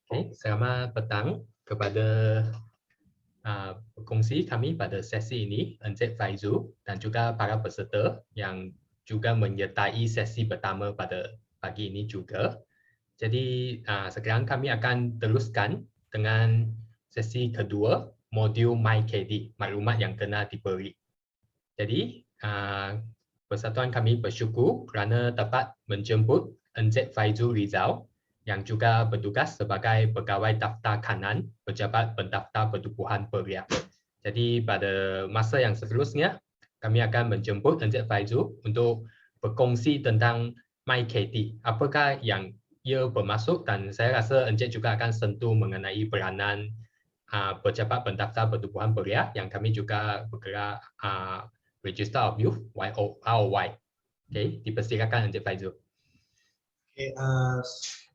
Okay, selamat petang kepada pekongsi kami pada sesi ini, Encik Faizul dan juga para peserta yang juga menyertai sesi pertama pada pagi ini juga. Jadi sekarang kami akan teruskan dengan sesi kedua, modul MyKD, maklumat yang kena diberi. Jadi persatuan kami bersyukur kerana dapat menjemput Encik Faizul Rizal yang juga bertugas sebagai pegawai daftar kanan Pejabat Pendaftar Pertubuhan Peria. Jadi pada masa yang seterusnya, kami akan menjemput Encik Faizul untuk berkongsi tentang MyKD. Apakah yang ia bermaksud dan saya rasa Encik juga akan sentuh mengenai peranan Pejabat Pendaftar Pertubuhan Peria yang kami juga bergerak Register of Youth, ROY. Okay, dipersilakan Encik Faizul. Okay,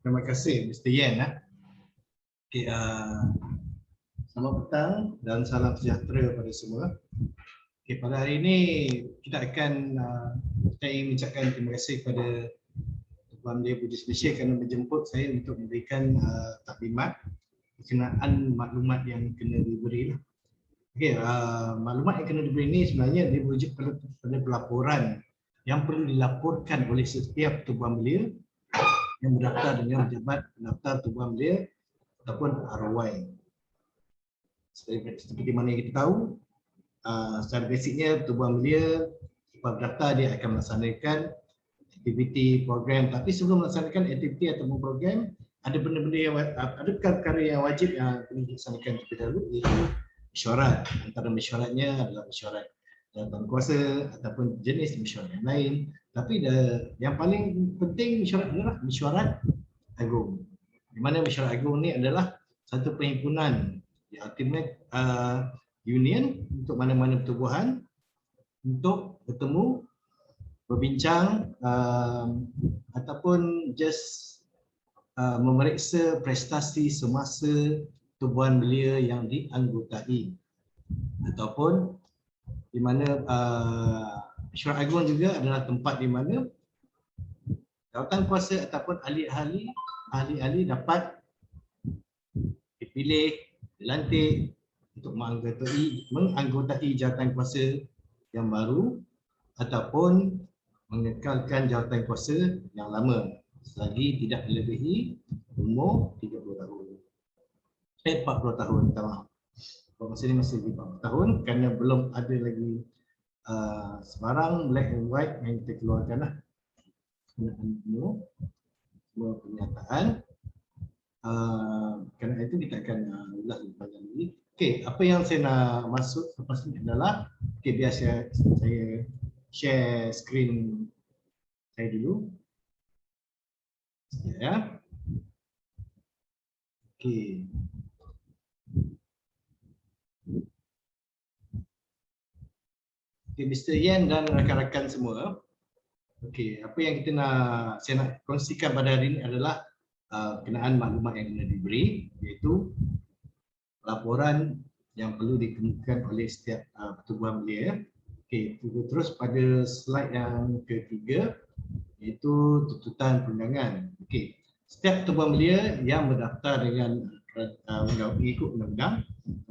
terima kasih Mr. Yen. Okay, selamat petang dan salam sejahtera pada semua. Okay, pada hari ini kita akan saya ingin mengucapkan terima kasih kepada Tuan Menteri Budi Malaysia kerana menjemput saya untuk memberikan taklimat berkenaan maklumat yang kena diberi. Okay, maklumat yang kena diberi ini sebenarnya dia merujuk pada pelaporan yang perlu dilaporkan oleh setiap Tuan Belia yang berdaftar dengan Pejabat Pendaftar Pertubuhan Belia ataupun ROY. Seperti mana yang kita tahu, secara basicnya Pertubuhan Belia sebab daftar dia akan melaksanakan aktiviti program, tapi sebelum melaksanakan aktiviti ataupun program ada benda-benda yang ada perkara yang wajib yang perlu dilaksanakan terlebih dahulu, iaitu mesyuarat. Antara mesyuaratnya adalah mesyuarat jawatan kuasa ataupun jenis mesyuarat yang lain. Tapi yang paling penting mesyuarat adalah mesyuarat agung. Di mana mesyuarat agung ni adalah satu perhimpunan, ultimate union untuk mana-mana pertubuhan untuk bertemu, berbincang ataupun just memeriksa prestasi semasa pertubuhan belia yang dianggotai, ataupun di mana mesyuarat agung juga adalah tempat di mana jawatan kuasa ataupun ahli-ahli dapat dipilih, dilantik untuk menganggotai jawatan kuasa yang baru ataupun mengekalkan jawatan kuasa yang lama selagi tidak melebihi umur 30 tahun. 40 tahun, minta maaf. Masa ini masih 40 tahun kerana belum ada lagi sebarang black and white yang kita keluarkan lah. Semua pernyataan. Kerana itu kita akan ulas lebih panjang lagi. Okey, apa yang saya nak maksud lepas ini adalah, okey, biar saya share screen saya dulu. Ya. Okey. Okay, Mr. Yen dan rakan-rakan semua. Okey, apa yang saya nak kongsikan pada hari ini adalah berkenaan maklumat yang kena diberi, iaitu laporan yang perlu dikemukakan oleh setiap pertubuhan belia. Okey, terus pada slide yang ketiga, iaitu tuntutan perundangan. Okey, setiap pertubuhan belia yang berdaftar dengan mengikut undang-undang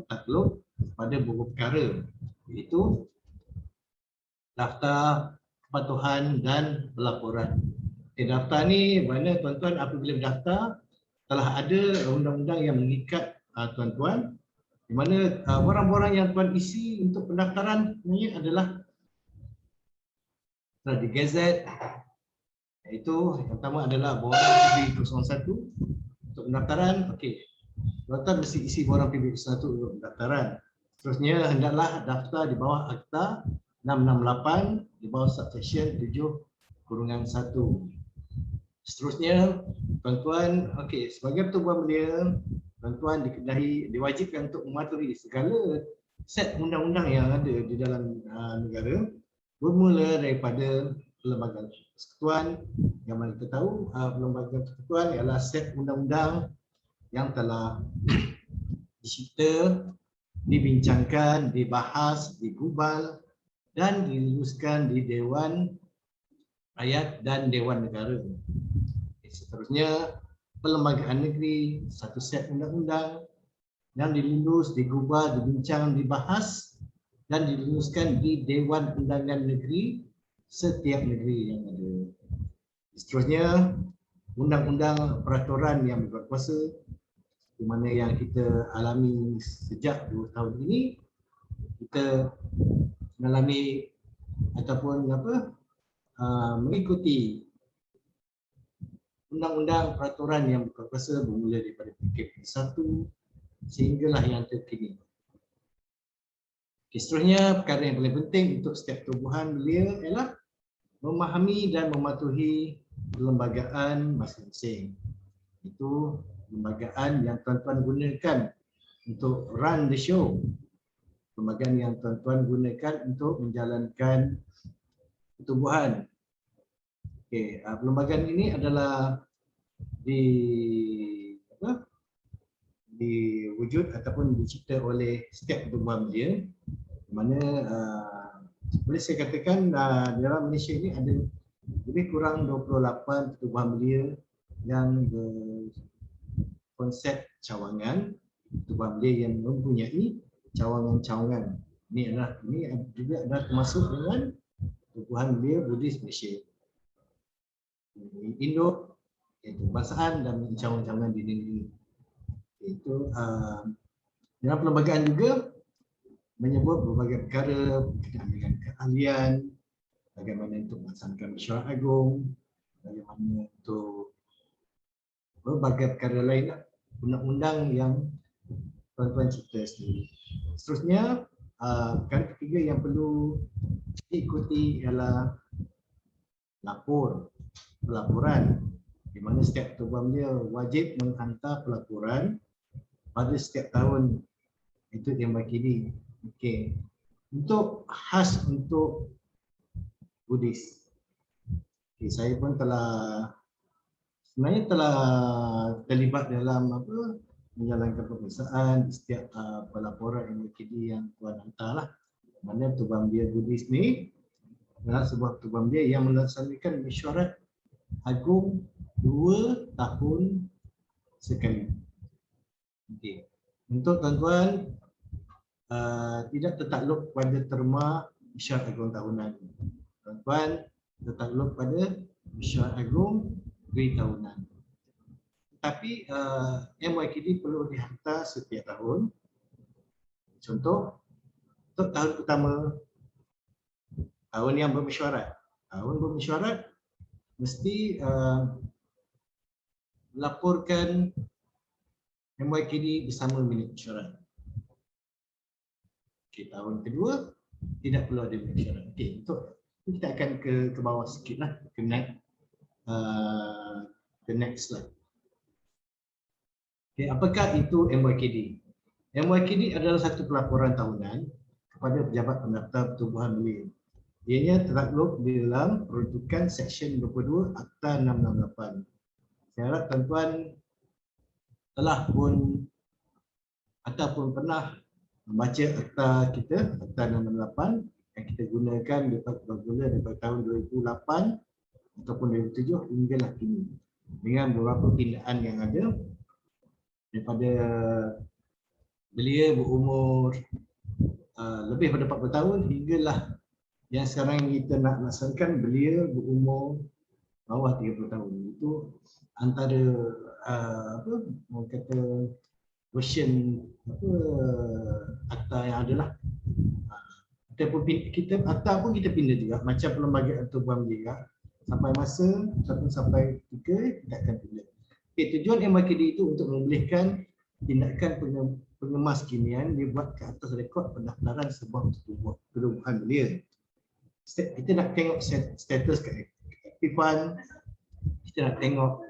takluk pada buku perkara, iaitu daftar kepatuhan dan pelaporan. Daftar ni mana tuan-tuan apabila berdaftar telah ada undang-undang yang mengikat tuan-tuan, di mana barang-barang yang tuan isi untuk pendaftaran ini adalah telah di Gazette, iaitu yang pertama adalah borang PB01 untuk pendaftaran. Okey, tuan-tuan mesti isi borang PB01 untuk pendaftaran. Seterusnya hendaklah daftar di bawah Akta 668 di bawah subsection 7/1. Seterusnya, tuan-tuan, okey, sebagai pertubuhan belia, tuan-tuan diwajibkan untuk mematuhi segala set undang-undang yang ada di dalam negara, bermula daripada Perlembagaan Persekutuan, yang mana kita tahu Perlembagaan Persekutuan ialah set undang-undang yang telah dicipta, dibincangkan, dibahas, digubal dan diluluskan di Dewan Rakyat dan Dewan Negara. Seterusnya, perlembagaan negeri, satu set undang-undang yang dilulus, digubah, dibincang, dibahas dan diluluskan di Dewan Undangan Negeri setiap negeri yang ada. Seterusnya, undang-undang peraturan yang berkuasa di mana yang kita alami sejak 2 tahun ini, kita mengalami ataupun mengikuti undang-undang peraturan yang berkuasa bermula daripada PKP 1 sehinggalah yang terkini. Seterusnya, perkara yang paling penting untuk setiap tubuhan belia ialah memahami dan mematuhi perlembagaan masing-masing. Itu perlembagaan yang tuan-tuan gunakan untuk run the show. Perlembagaan yang tuan-tuan gunakan untuk menjalankan pertubuhan. Okey, perlembagaan ini adalah diwujud ataupun dicipta oleh setiap pertubuhan belia, di mana boleh saya katakan dalam Malaysia ini ada lebih kurang 28 pertubuhan belia yang berkonsep cawangan, pertubuhan belia yang mempunyai cawangan-cawangan. Ini juga adalah termasuk dengan pertubuhan belia Buddhis Malaysia. Induk, iaitu kebangsaan dan cawangan-cawangan di negeri. Itu dalam perlembagaan juga menyebut berbagai perkara berkaitan dengan keahlian, bagaimana untuk melaksanakan mesyuarat agung, bagaimana untuk berbagai perkara lain, undang-undang yang tuan-tuan cipta sendiri. Seterusnya, perkara ketiga yang perlu diikuti ialah pelaporan, di mana setiap pertubuhan belia wajib menghantar pelaporan pada setiap tahun. Itu MYKD. Okey. Untuk khas untuk Buddhis. Okay, saya pun sebenarnya telah terlibat dalam menjalankan pemeriksaan setiap pelaporan MYKD yang tuan hantarlah. Mana pertubuhan belia Buddhis ni adalah sebuah pertubuhan belia yang melaksanakan mesyuarat agung 2 tahun sekali. Okay. Untuk tuan-tuan tidak tertakluk pada terma mesyuarat agung tahunan. Tuan-tuan tertakluk pada mesyuarat agung 2 tahunan. Tetapi MYKD perlu dihantar setiap tahun. Contoh, untuk tahun pertama, tahun yang bermesyuarat. Tahun bermesyuarat mesti laporkan MYKD bersama minit mesyuarat. Okay, tahun kedua tidak perlu ada minit mesyuarat. Okay, untuk kita akan ke bawah sikit lah, ke next slide. Okay, apakah itu MYKD? MYKD adalah satu pelaporan tahunan kepada pejabat pendaftar pertubuhan belia. Ianya tertakluk di dalam peruntukan Seksyen 22 Akta 668. Saya harap tuan-tuan telah pun ataupun pernah membaca akta kita, Akta 668 yang kita gunakan bermula daripada tahun 2008 ataupun 2007 hinggalah kini, dengan beberapa pindaan yang ada daripada belia berumur lebih pada 40 tahun hinggalah yang sekarang kita nak laksanakan belia berumur bawah 30 tahun. Itu antara orang kata version akta yang adalah. Ataupun kita akta pun kita pindah juga macam perlembagaan pertubuhan belia, sampai masa sampai 3 kita akan pindah. Okay, tujuan MYKD itu untuk membolehkan tindakan pengemas kinian dibuat ke atas rekod pendaftaran sebuah pertubuhan belia. Kita nak tengok status keaktifan, kita nak tengok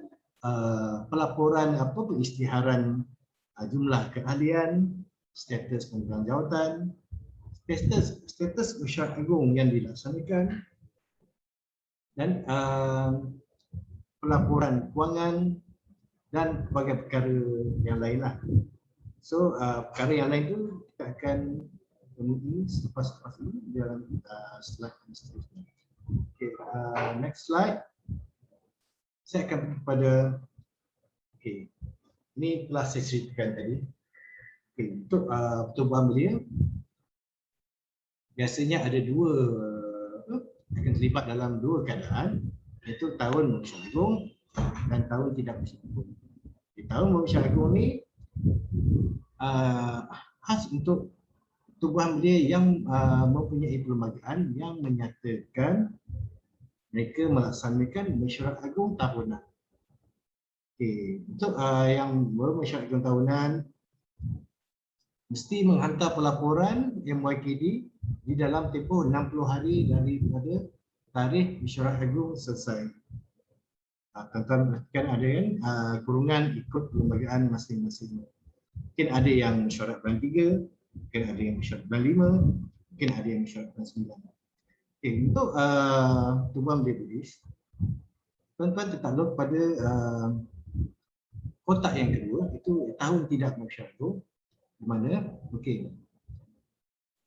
pelaporan pengisytiharan jumlah keahlian, status pemegang jawatan, status mesyuarat agung yang dilaksanakan, dan pelaporan kewangan dan berbagai perkara yang lainlah. So perkara yang lain tu kita akan temui selepas ini dalam slide yang seterusnya. Okay, next slide. Saya akan pergi kepada Okey. Ini telah saya ceritakan tadi. Okey, untuk pertubuhan belia biasanya ada dua akan terlibat dalam dua keadaan, iaitu tahun Malaysia Agung dan tahun tidak Malaysia Agung. Di tahun Malaysia Agung ni khas untuk pertubuhan belia yang mempunyai perlembagaan yang menyatakan mereka melaksanakan mesyuarat agung tahunan. Okey, untuk yang bermesyuarat agung tahunan mesti menghantar pelaporan MYKD di dalam tempoh 60 hari daripada tarikh mesyuarat agung selesai. Tuan-tuan kan ada kan kurungan ikut perlembagaan masing-masing. Mungkin ada yang mesyuarat bulan 3, mungkin ada yang mesyuarat bulan 5, mungkin ada yang mesyuarat bulan 9. Okay, untuk pertubuhan belia Buddhis, tuan-tuan tertakluk pada kotak yang kedua, itu tahun tidak mesyuarat agung. Di mana? Okey.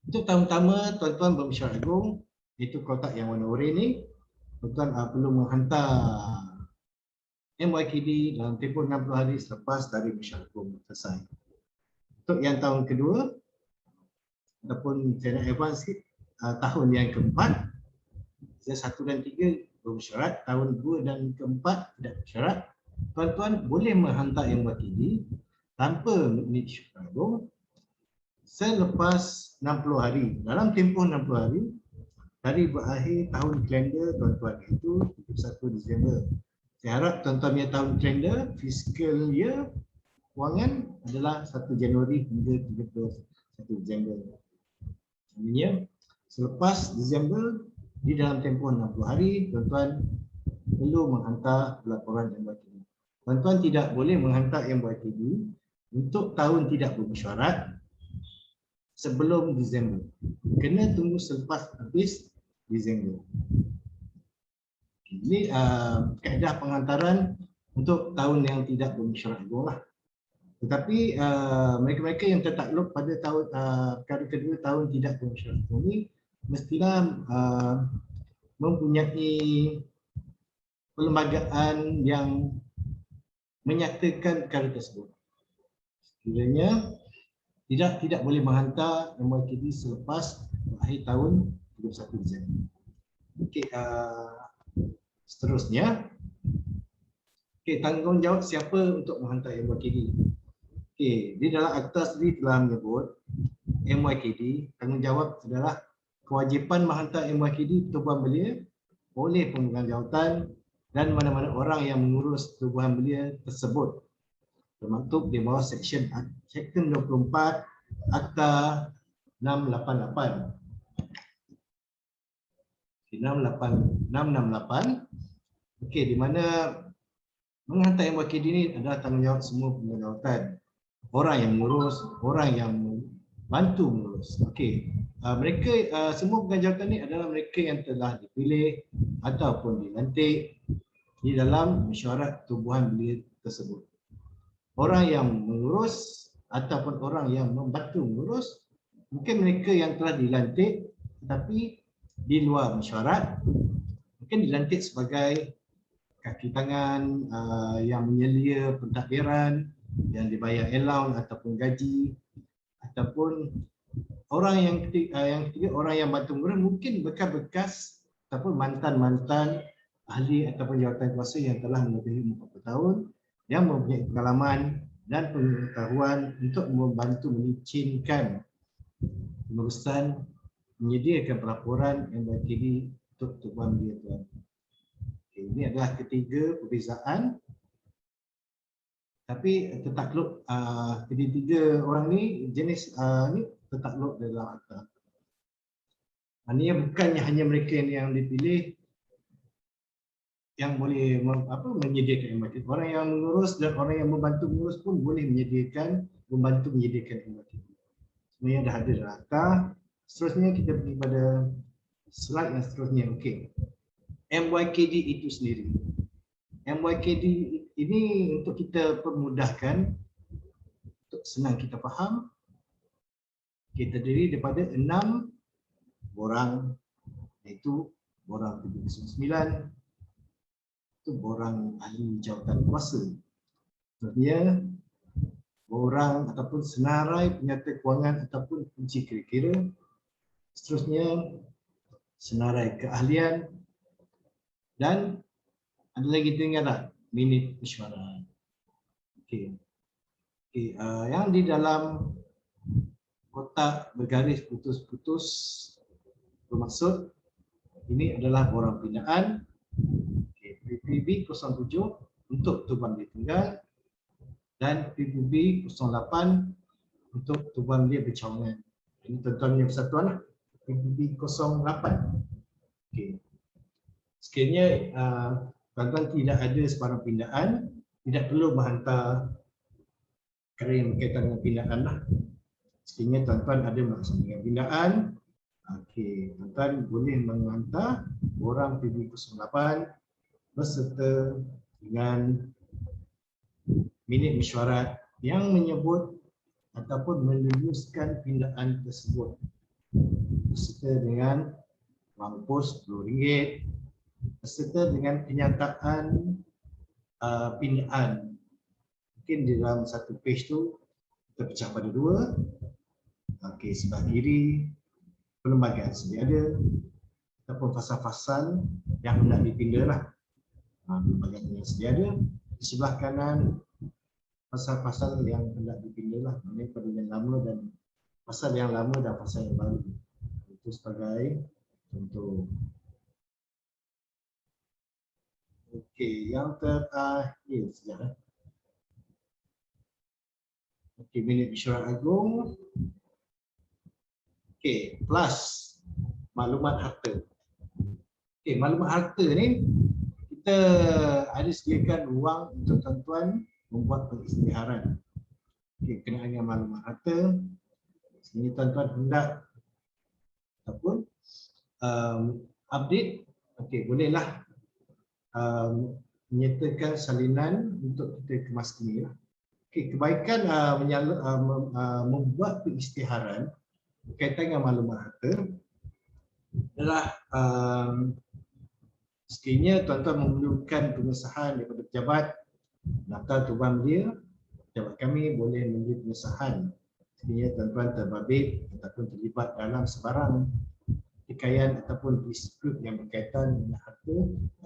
Untuk tahun pertama tuan-tuan bermesyuarat agung, iaitu kotak yang warna oranye ni, tuan-tuan perlu menghantar MYKD dalam tempoh 60 hari selepas dari mesyuarat agung selesai. Untuk yang tahun kedua, ataupun saya nak advance sikit, tahun yang keempat, 1 dan 3 bermesyuarat, tahun 2 dan keempat tidak bersyarat, tuan-tuan boleh menghantar MYKD tanpa mesyuarat agung selepas 60 hari. Dalam tempoh 60 hari dari berakhir tahun kalender tuan-tuan, itu 31 Disember. Saya harap tuan-tuan punya tahun kalender fiscal year kewangan adalah 1 Januari hingga 31 Disember. Maksudnya selepas Disember di dalam tempoh 60 hari tuan-tuan perlu menghantar laporan MYKD. Tuan-tuan tidak boleh menghantar MYKD untuk tahun tidak bermesyuarat sebelum Disember. Kena tunggu selepas habis Disember. Ini kaedah penghantaran untuk tahun yang tidak bermesyuarat agung lah. Tetapi mereka-mereka yang tertakluk pada tahun perkara kedua tahun tidak bermesyuarat agung ni mestilah mempunyai perlembagaan yang menyatakan perkara tersebut. Sekiranya tidak boleh menghantar MYKD selepas akhir tahun 31 Disember. Okey, seterusnya, okey, tanggungjawab siapa untuk menghantar MYKD? Okey, di dalam akta sendiri telah menyebut MYKD, tanggungjawab adalah kewajipan menghantar MYKD pertubuhan belia oleh pemegang jawatan dan mana-mana orang yang mengurus pertubuhan belia tersebut, termaktub di bawah Seksyen 24 Akta 668. 668. Okey, di mana menghantar MYKD ini adalah tanggungjawab semua pemegang jawatan. Orang yang mengurus, orang yang bantu mengurus. Okey. Mereka semua pemegang jawatan ini adalah mereka yang telah dipilih ataupun dilantik di dalam mesyuarat pertubuhan belia tersebut. Orang yang mengurus ataupun orang yang membantu mengurus, mungkin mereka yang telah dilantik tetapi di luar mesyuarat, mungkin dilantik sebagai kaki tangan yang menyelia pentadbiran, yang dibayar allowance ataupun gaji, ataupun orang yang ketiga orang yang bantu mengurus, mungkin bekas-bekas ataupun mantan-mantan ahli ataupun jawatan kuasa yang telah melebihi 40 tahun yang mempunyai pengalaman dan pengetahuan untuk membantu melicinkan pengurusan menyediakan pelaporan MYKD untuk pertubuhan belia tuan. Okay, ini adalah ketiga perbezaan. Tapi tertakluk ketiga orang ni jenis ni tertakluk dalam akta. Maknanya bukannya hanya mereka yang dipilih yang boleh menyediakan MYKD. Orang yang mengurus dan orang yang membantu mengurus pun boleh membantu menyediakan MYKD. Semua yang dah ada dalam akta. Seterusnya kita pergi pada slide yang seterusnya. Okey. MYKD itu sendiri. MYKD ini untuk kita permudahkan, untuk senang kita faham, kita terdiri daripada 6 borang, iaitu borang 79, itu borang ahli jawatan kuasa. Seterusnya, orang ataupun senarai penyata kewangan ataupun kunci kira-kira. Seterusnya, senarai keahlian. Dan ada lagi kita ingat tak? Minit mesyuarat. Okey. Yang di dalam kotak bergaris putus-putus bermaksud ini adalah borang pindaan. PPB 07 untuk tubuhan bilik tunggal dan PPB 08 untuk tubuhan bilik bercawangan. Ini tuan-tuan yang persatuan lah. PPB 08. Okey. Sekiranya tuan-tuan tidak ada sebarang pindaan, tidak perlu menghantar kerana yang berkaitan dengan pindaan lah. Sekiranya tuan-tuan ada maksud dengan pindaan, okey, tuan-tuan boleh menghantar borang PPB 08 berserta dengan minit mesyuarat yang menyebut ataupun meluluskan pindaan tersebut berserta dengan wang pos RM10 berserta dengan kenyataan pindaan. Mungkin di dalam satu page tu kita pecah pada dua. Okey, sebelah kiri perlembagaan sedia ada ataupun fasal-fasal yang hendak dipindah lah. Perlembagaan yang sedia ada. Di sebelah kanan fasal-fasal yang hendak dipindah lah. Maksudnya pada yang lama dan fasal yang lama dan fasal yang baru. Itu sebagai contoh. Okey, yang terakhir sekejap. Okey, minit mesyuarat agung. Okey, plus maklumat harta. Okey, maklumat harta ni kita ada sediakan ruang untuk tuan-tuan membuat pengisytiharan. Okey, berkenaan dengan maklumat harta. Sebenarnya tuan-tuan hendak ataupun update, okey, bolehlah menyertakan salinan untuk kita kemaskini lah. Okay, kebaikan membuat pengisytiharan berkaitan dengan maklumat harta adalah sekiranya tuan-tuan memerlukan pengesahan daripada pejabat daftar tubuhan belia, pejabat kami boleh memberi pengesahan sekiranya tuan-tuan terbabit ataupun terlibat dalam sebarang pertikaian ataupun dispute yang berkaitan dengan harta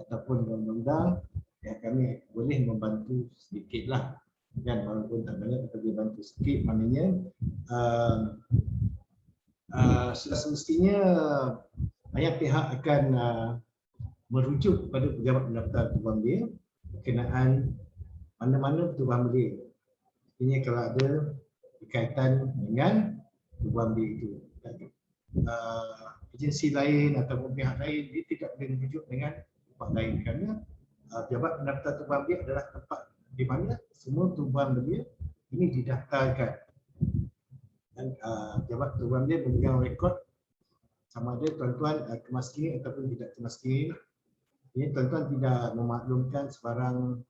ataupun undang-undang, ya kami boleh membantu sedikitlah. Kan, walaupun tak banyak kita boleh bantu sikit. Maknanya sudah semestinya banyak pihak akan merujuk kepada pejabat pendaftar tubuhan belia berkenaan mana-mana tubuhan belia. Artinya kalau ada berkaitan dengan tubuhan belia itu. Agensi lain ataupun pihak lain dia tidak boleh merujuk dengan tempat lain kerana pejabat pendaftar tubuhan belia adalah tempat di mana semua tubuhan belia ini didaftarkan. Dan pejabat tubuhan belia memegang rekod sama ada tuan-tuan kemaskini ataupun tidak kemaskini. Ini tuan-tuan tidak memaklumkan sebarang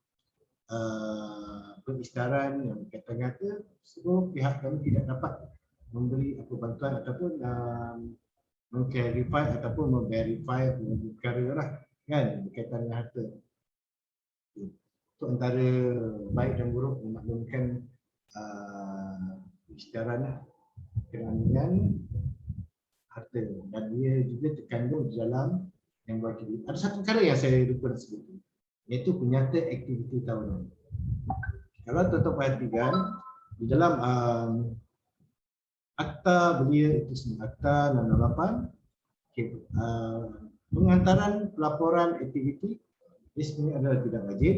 pengisytiharan yang berkaitan dengan semua pihak kami tidak dapat memberi apa bantuan ataupun mengclarify ataupun memverify perkara lah kan berkaitan dengan harta. Itu antara baik dan buruk memaklumkan pengisytiharan lah berkenaan dengan harta dan dia juga terkandung di dalam yang berkaitan. Ada satu perkara yang saya lupa nak sebut iaitu penyata aktiviti tahunan. Kalau tuan-tuan perhatikan di dalam akta belia itu sendiri, akta 608, okay, penghantaran pelaporan aktiviti ini sebenarnya adalah tidak wajib.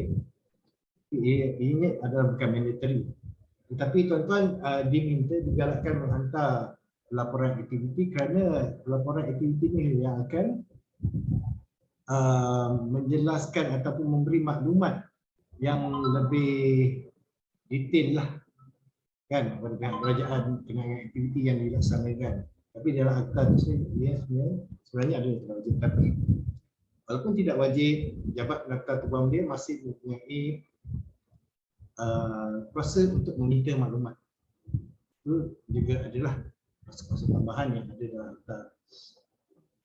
Ini adalah bukan mandatory. Tetapi tuan-tuan diminta digalakkan menghantar pelaporan aktiviti kerana pelaporan aktiviti ini yang akan menjelaskan ataupun memberi maklumat yang lebih detail lah kan kepada pihak kerajaan dengan aktiviti yang dilaksanakan. Tapi dalam akta itu dia sebenarnya ada yang tidak wajib. Tapi walaupun tidak wajib, pejabat pendaftar tubuhan belia masih mempunyai kuasa untuk meminta maklumat. Itu juga adalah kuasa tambahan yang ada dalam akta.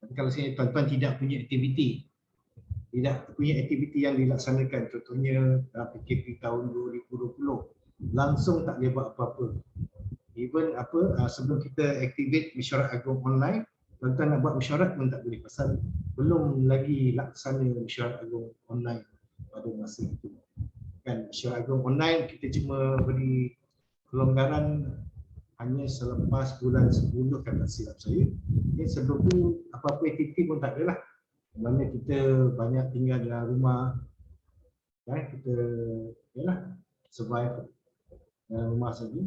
Tapi kalau tuan-tuan tidak punya aktiviti, tidak punya aktiviti yang dilaksanakan, contohnya PKP tahun 2020 langsung tak boleh buat apa-apa. Even sebelum kita activate mesyuarat agung online, tuan-tuan nak buat mesyuarat pun tak boleh pasal belum lagi laksana mesyuarat agung online pada masa itu. Kan mesyuarat agung online kita cuma beri kelonggaran hanya selepas bulan 10 kan tak silap saya. Sebelum tu apa-apa aktiviti pun tak ada lah. Mana kita banyak tinggal dalam rumah, kan? Kita survive dalam rumah saja.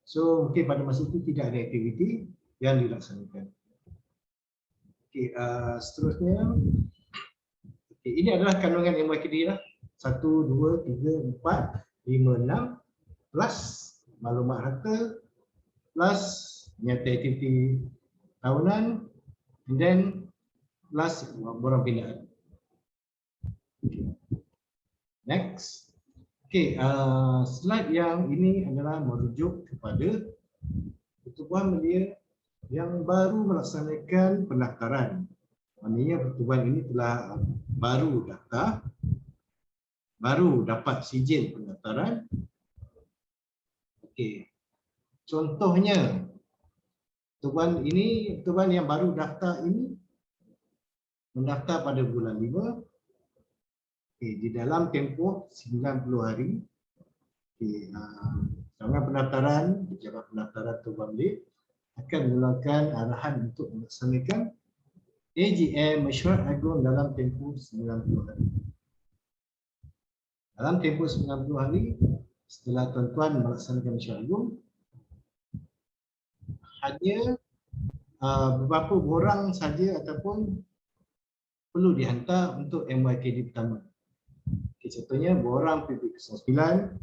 So mungkin pada masa itu tidak ada aktiviti yang dilaksanakan. Okey, seterusnya, ini adalah kandungan MYKD lah. 1, 2, 3, 4, 5, 6 plus maklumat harta plus nyata aktiviti tahunan, and then plus borang pindaan. Next. Okey, slide yang ini adalah merujuk kepada pertubuhan belia yang baru melaksanakan pendaftaran. Maknanya pertubuhan ini telah baru daftar, baru dapat sijil pendaftaran. Okey. Contohnya pertubuhan yang baru daftar ini mendaftar pada bulan 5. Di dalam tempoh 90 hari. Dalam pendaftaran, pejabat pendaftaran pertubuhan belia akan melakukan arahan untuk melaksanakan AGM mesyuarat agung dalam tempoh 90 hari. Dalam tempoh 90 hari setelah tuan-tuan melaksanakan mesyuarat agung, hanya beberapa borang saja ataupun perlu dihantar untuk MYKD pertama. Contohnya borang PPK 9,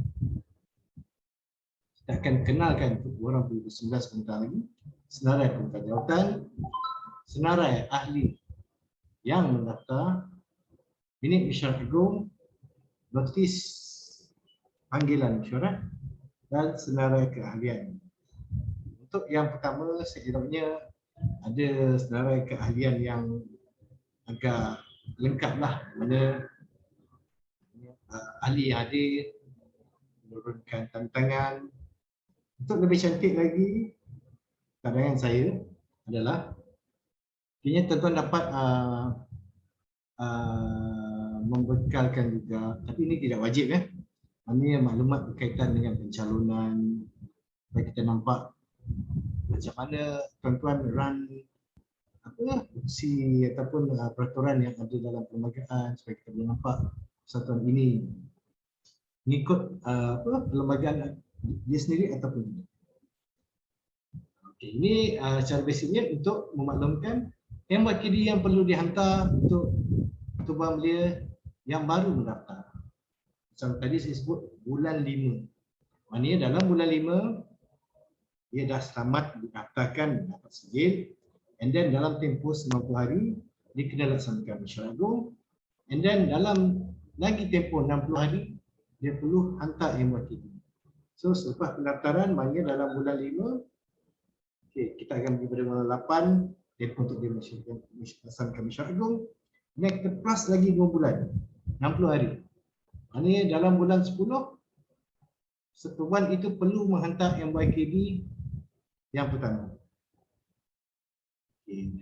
kita akan kenalkan untuk borang PPK 19 sebentar lagi, senarai pembukaan jawatan, senarai ahli yang mendaftar, minit mesyuarat agung, notis panggilan mesyuarat dan senarai keahlian. Untuk yang pertama, sekiranya ada senarai keahlian yang agak lengkap lah, mana ahli yang hadir menurunkan tantangan. Untuk lebih cantik lagi, pandangan saya adalah kini tuan-tuan dapat membekalkan juga, tapi ini tidak wajib ya. Maknanya maklumat berkaitan dengan pencalonan, supaya kita nampak macam mana tuan-tuan run fungsi ataupun peraturan yang ada dalam perlembagaan, supaya kita boleh nampak persatuan ini mengikut perlembagaan dia sendiri ataupun tidak. Okey, ini secara basicnya untuk memaklumkan MYKD yang perlu dihantar untuk pertubuhan belia yang baru mendaftar. Macam tadi saya sebut bulan 5. Maknanya dalam bulan 5 dia dah selamat didaftarkan, dapat sijil, and then dalam tempoh 90 hari dia kena laksanakan mesyuarat agung, and then dalam lagi tempoh 60 hari dia perlu hantar MYKD. So selepas pendaftaran, maknanya dalam bulan 5, kita akan pergi pada bulan 8 tempoh untuk dia melaksanakan mesyuarat agung. Then kita plus lagi 2 bulan, 60 hari. Maknanya dalam bulan 10 pertubuhan itu perlu menghantar MYKD yang pertama.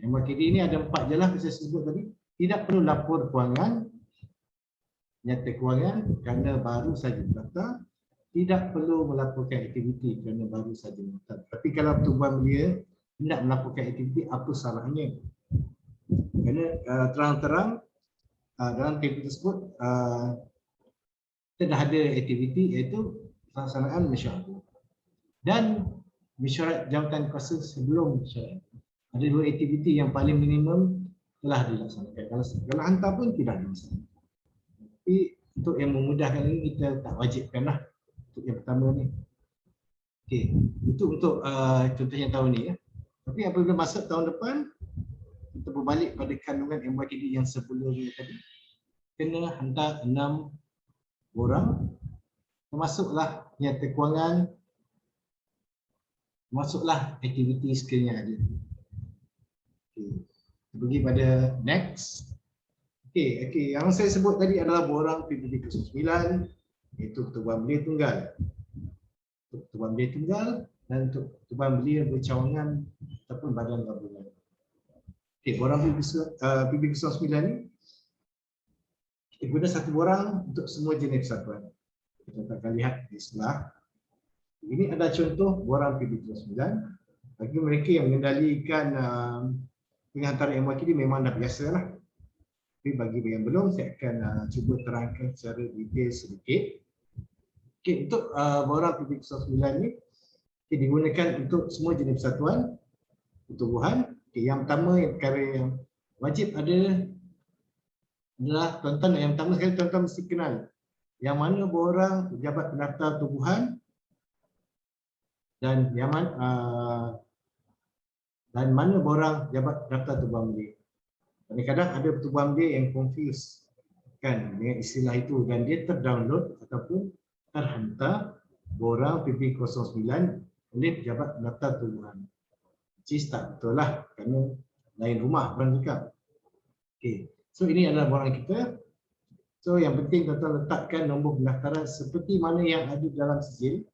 MYKD ini ada 4 je lah saya sebut tadi. Tidak perlu lapor kewangan, nyata kewangan kerana baru saja daftar. Tidak perlu melaporkan aktiviti kerana baru saja daftar. Tapi kalau pertubuhan belia hendak melaporkan aktiviti, apa salahnya? Kerana terang-terang dalam tempoh tersebut kita dah ada aktiviti, iaitu pelaksanaan mesyuarat dan mesyuarat jawatan kuasa sebelum mesyuarat. Ada 2 aktiviti yang paling minimum telah dilaksanakan. Kalau hantar pun tidak dilaksanakan. Tapi untuk yang memudahkan ini kita tak wajibkanlah untuk yang pertama ni. Okey, itu untuk contohnya tahun ni ya. Tapi apabila masuk tahun depan, kita berbalik pada kandungan MYKD yang sebelumnya tadi, kena hantar 6 orang, termasuklah nyata kewangan, termasuklah aktiviti sekiranya ada. Okay. Kita pergi pada next. Okey, yang saya sebut tadi adalah borang PBB 09, iaitu pertubuhan belia tunggal. Untuk pertubuhan belia tunggal dan untuk pertubuhan belia bercawangan ataupun badan gabungan. Borang PBB 09 ni kita guna satu borang untuk semua jenis persatuan. Kita akan lihat di sebelah. Ini ada contoh borang PBB 09. Bagi mereka yang mengendalikan penghantaran MYK memang dah biasa lah. Tapi bagi yang belum, saya akan cuba terangkan secara detail sedikit. Untuk borang PBB 09 ni digunakan untuk semua jenis persatuan pertubuhan. Yang pertama, perkara yang wajib ada adalah tuan-tuan, yang pertama sekali tuan-tuan mesti kenal yang mana borang pejabat pendaftar tubuhan dan yang mana borang pejabat pendaftar tubuhan belia. Kadang-kadang ada pertubuhan belia yang confuse kan dengan istilah itu dan dia terdownload ataupun terhantar borang PBB 09 oleh pejabat pendaftar tubuhan. Which tak betul lah, kerana lain rumah orang cakap. Okey. So ini adalah borang kita. So yang penting tuan-tuan letakkan nombor pendaftaran seperti mana yang ada dalam sijil.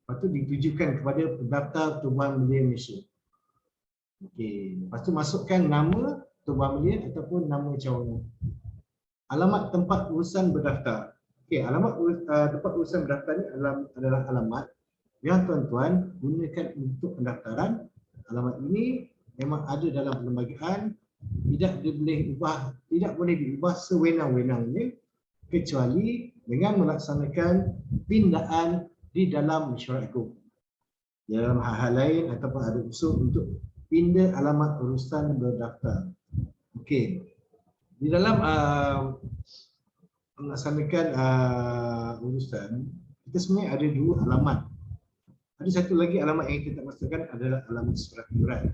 Lepas tu ditujukan kepada pendaftar pertubuhan belia Malaysia. Okey, lepas tu masukkan nama pertubuhan belia ataupun nama cawangan. Alamat tempat urusan berdaftar. Okey, alamat tempat urusan berdaftar ni adalah alamat yang tuan-tuan gunakan untuk pendaftaran. Alamat ini memang ada dalam perlembagaan, tidak boleh diubah sewenang-wenangnya kecuali dengan melaksanakan pindaan di dalam mesyuarat agung. Dalam hal-hal lain ataupun ada usul untuk pindah alamat urusan berdaftar. Okey. Di dalam melaksanakan urusan, kita sebenarnya ada dua alamat. Ada satu lagi alamat yang kita tak masukkan adalah alamat surat menyurat.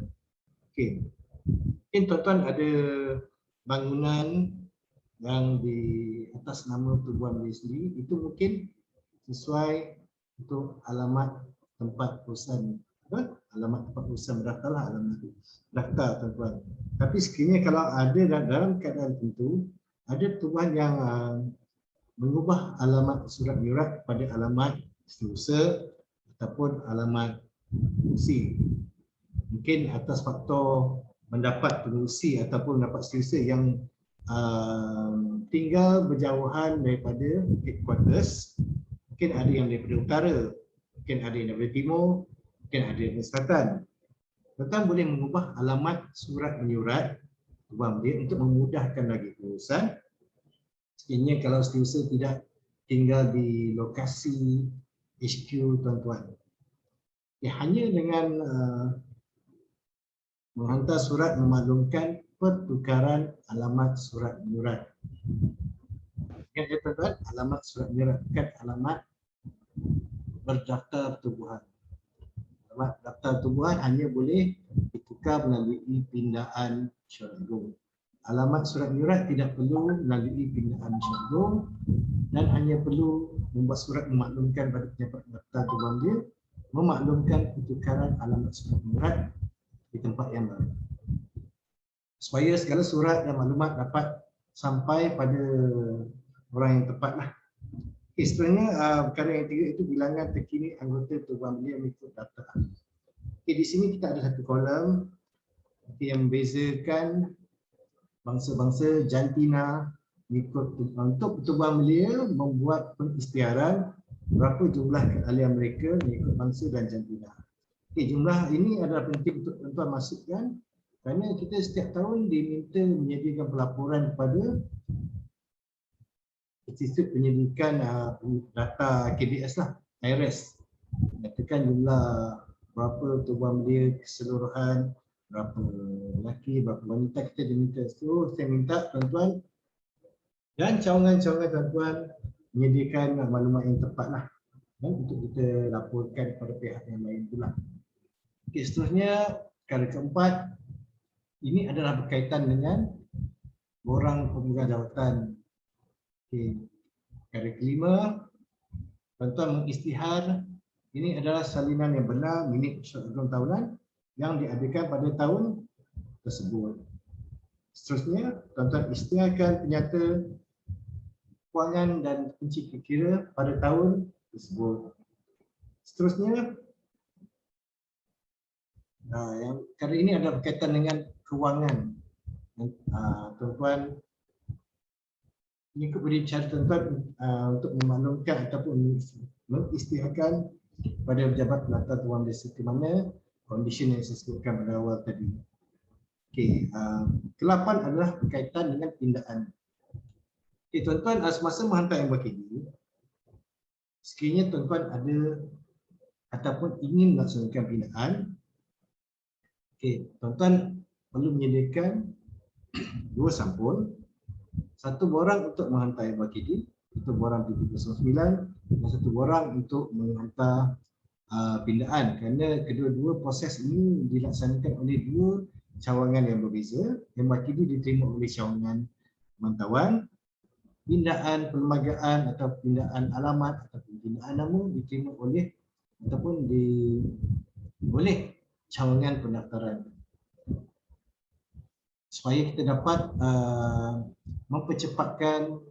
Okey. Mungkin tuan-tuan ada bangunan yang di atas nama pertubuhan belia sendiri, itu mungkin sesuai untuk alamat tempat urusan. Alamat tempat urusan berdaftar lah, alamat daftar tuan-tuan. Tapi sekiranya kalau ada dalam keadaan tertentu, ada pertubuhan yang mengubah alamat surat menyurat kepada alamat setiausaha ataupun alamat fungsi. Mungkin atas faktor mendapat pengurusi ataupun mendapat setiausaha yang tinggal berjauhan daripada headquarters. Mungkin ada yang daripada utara, mungkin ada yang daripada timur, mungkin ada yang dari selatan. Tuan-tuan boleh mengubah alamat surat menyurat pertubuhan belia untuk memudahkan lagi pengurusan. Sekiranya kalau setiausaha tidak tinggal di lokasi HQ tuan-tuan. Hanya dengan menghantar surat memaklumkan pertukaran alamat surat menyurat. Ingat ya tuan-tuan, alamat surat menyurat bukan alamat berdaftar pertubuhan. Alamat daftar pertubuhan hanya boleh ditukar melalui pindaan mesyuarat agung. Alamat surat menyurat tidak perlu melalui pindaan mesyuarat agung dan hanya perlu membuat surat memaklumkan pada pejabat daftar pertubuhan belia memaklumkan pertukaran alamat surat menyurat di tempat yang baru. Supaya segala surat dan maklumat dapat sampai pada orang yang tepatlah. Sebenarnya perkara yang tiga itu bilangan terkini anggota pertubuhan belia mengikut daftar. Di sini kita ada satu kolom yang membezakan bangsa-bangsa jantina mengikut untuk pertubuhan belia membuat pengisytiharan berapa jumlah keahlian mereka mengikut bangsa dan jantina. Jumlah ini adalah penting untuk tuan-tuan masukkan kerana kita setiap tahun diminta menyediakan pelaporan kepada Institut Penyelidikan Data KBS lah, IRS. Nyatakan jumlah berapa pertubuhan belia keseluruhan, berapa lelaki, berapa wanita kita diminta. So saya minta tuan-tuan dan cawangan-cawangan tuan-tuan menyediakan maklumat yang tepat lah untuk kita laporkan kepada pihak yang lain pula. Okey, seterusnya perkara keempat, ini adalah berkaitan dengan borang pemegang jawatan. Okey, perkara kelima, tuan-tuan mengisytihar, ini adalah salinan yang benar minit mesyuarat agung tahunan yang diadakan pada tahun tersebut. Seterusnya, tuan-tuan isytiharkan penyata kewangan dan kunci kira pada tahun tersebut. Seterusnya, yang kali ini ada berkaitan dengan kewangan. Tuan-tuan, ini berbicara tuan-tuan untuk memaklumkan ataupun mengisytiharkan pada pejabat penata kewangan desa ke mana kondisi yang saya sebutkan pada awal tadi. Okey, ke-8 adalah berkaitan dengan pindaan. Okey, tuan-tuan, semasa menghantar MYKD, sekiranya tuan-tuan ada ataupun ingin melaksanakan pindaan, okey, tuan-tuan perlu menyediakan 2 sampul, satu borang untuk menghantar MYKD, itu borang PP09 dan satu borang untuk menghantar pindaan, kerana kedua-dua proses ini dilaksanakan oleh dua cawangan yang berbeza. MYKD diterima oleh cawangan pemantauan, pindaan perlembagaan atau pindaan alamat atau pindaan nama diterima oleh ataupun oleh cawangan pendaftaran. Supaya kita dapat mempercepatkan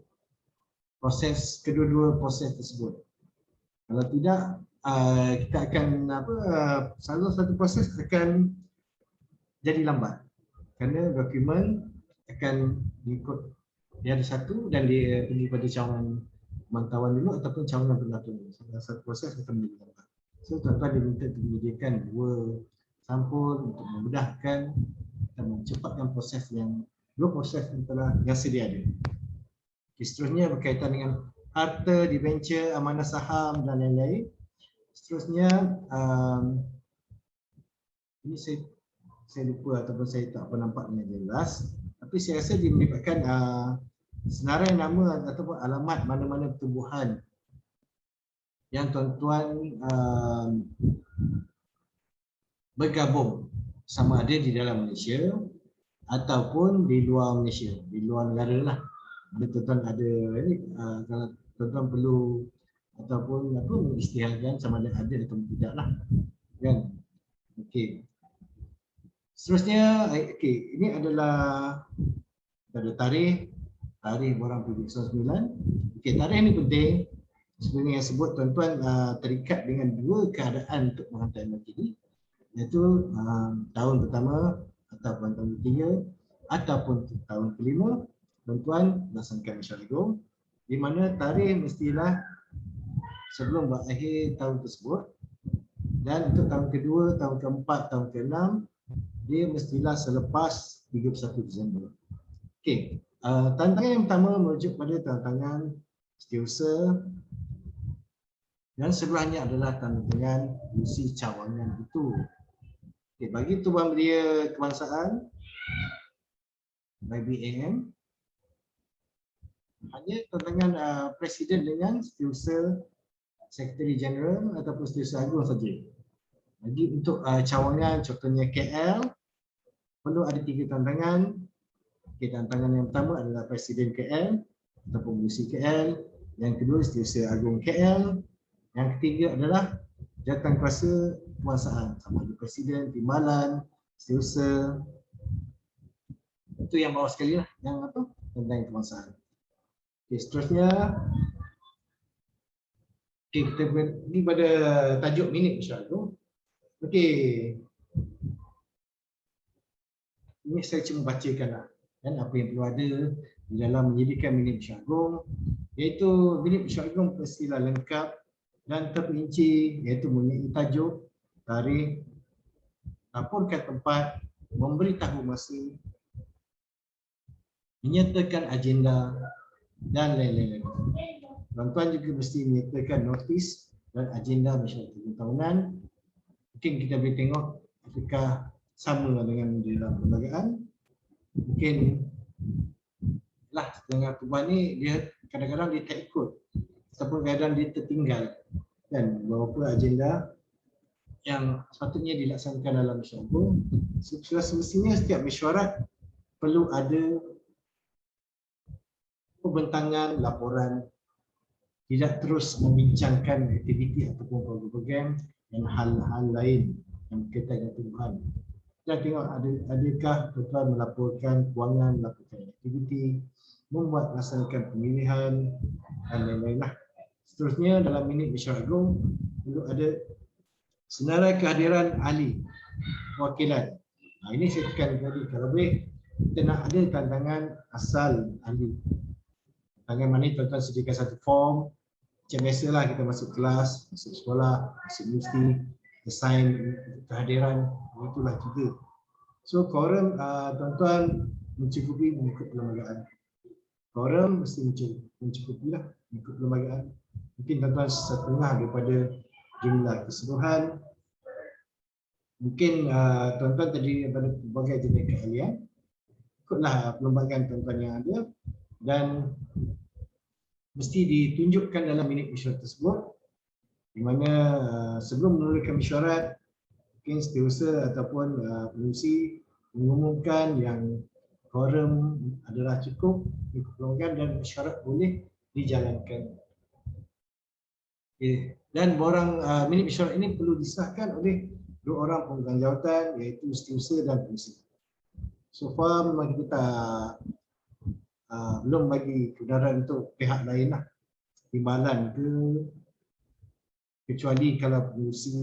proses kedua-dua proses tersebut. Kalau tidak, kita akan salah satu proses akan jadi lambat kerana dokumen akan diikut dia ada satu dan dia pergi pada cawangan pemantauan dulu ataupun cawangan pendaftaran. Salah satu proses akan menjadi lambat. So tuan-tuan diminta untuk menyediakan 2 sampul untuk memudahkan dan mencepatkan proses yang 2 proses yang sedia ada. Seterusnya berkaitan dengan harta, debenture, amanah saham dan lain-lain. Seterusnya ini saya lupa ataupun saya tak nampak dengan jelas, tapi saya rasa dia melibatkan senarai nama ataupun alamat mana-mana pertubuhan yang tuan-tuan bergabung sama ada di dalam Malaysia ataupun di luar Malaysia, di luar negara lah. Tuan-tuan ada kalau tuan-tuan perlu ataupun mengisytiharkan sama ada atau tidak lah, kan? Okey. Seterusnya, ini adalah tarikh borang PP09. Okey, tarikh ni penting. Sebenarnya yang sebut tuan-tuan terikat dengan 2 keadaan untuk menghantar MYKD, iaitu tahun pertama ataupun tahun ketiga ataupun tahun kelima tuan-tuan melaksanakan mesyuarat agung, di mana tarikh mestilah sebelum berakhir tahun tersebut, dan untuk tahun kedua, tahun keempat, tahun keenam dia mestilah selepas 31 Disember. Okey, tantangan yang pertama merujuk pada tantangan setiausaha dan sebelahnya adalah tantangan fungsi cawangan itu. Okey, bagi Tuan Belia Kebangsaan BAM, hanya tantangan Presiden dengan setiausaha Sekretari Jeneral ataupun setiausaha agung saja. Jadi untuk cawangan contohnya KL, perlu ada 3 tantangan. Okay, tantangan yang pertama adalah Presiden KL ataupun Pengerusi KL. Yang kedua Setiausaha Agung KL. Yang ketiga adalah jawatan kuasa kebangsaan, sama ada Presiden, Timbalan, Setiausaha. Itu yang bawah sekali lah, yang tentang kebangsaan. Okay, seterusnya kita pergi pada tajuk minit mesyuarat agung. Okey, ini saya cuma bacakanlah dan apa yang perlu ada di dalam menyediakan minit mesyuarat agung, iaitu minit mesyuarat agung mestilah lengkap dan terperinci, iaitu mempunyai tajuk, tarikh, laporkan tempat, memberitahu masa, menyertakan agenda dan lain-lain. Tuan-tuan juga mesti menyertakan notis dan agenda mesyuarat agung tahunan. Mungkin kita boleh tengok apakah sama dengan dalam perlembagaan. Mungkin lah dengan perubahan ni dia kadang-kadang dia tak ikut ataupun kadang-kadang dia tertinggal, kan, beberapa agenda yang sepatutnya dilaksanakan dalam mesyuarat agung. Semestinya setiap mesyuarat perlu ada pembentangan laporan, tidak terus membincangkan aktiviti ataupun program dan hal-hal lain yang berkaitan dengan perubahan. kita tengok adakah tuan melaporkan kewangan, melaporkan aktiviti, membuat melaksanakan pemilihan dan lain-lain lah. Seterusnya dalam minit mesyuarat agung perlu ada senarai kehadiran ahli wakilan. Ini saya tekan tadi, kalau boleh kita nak ada tantangan asal ahli. Tantangan mana tuan-tuan sediakan satu form, macam biasalah kita masuk kelas, masuk sekolah, masuk universiti, assign kehadiran, itulah juga. So quorum tuan-tuan mencukupi mengikut perlembagaan. Quorum mesti mencukupi lah mengikut perlembagaan. Mungkin tuan-tuan setengah daripada jumlah keseluruhan. Mungkin tuan-tuan terdiri daripada berbagai jenis keahlian. Ikutlah perlembagaan tuan-tuan yang ada dan mesti ditunjukkan dalam minit mesyuarat tersebut, di mana sebelum menurunkan mesyuarat mungkin setiausaha ataupun pengurusi mengumumkan yang quorum adalah cukup ikut perlembagaan dan mesyuarat boleh dijalankan. Okay. Dan borang minit mesyuarat ini perlu disahkan oleh dua orang pemegang jawatan, iaitu setiausaha dan pengurusi. So far memang kita belum bagi kebenaran untuk pihak lain lah, timbalan ke, kecuali kalau pengurusi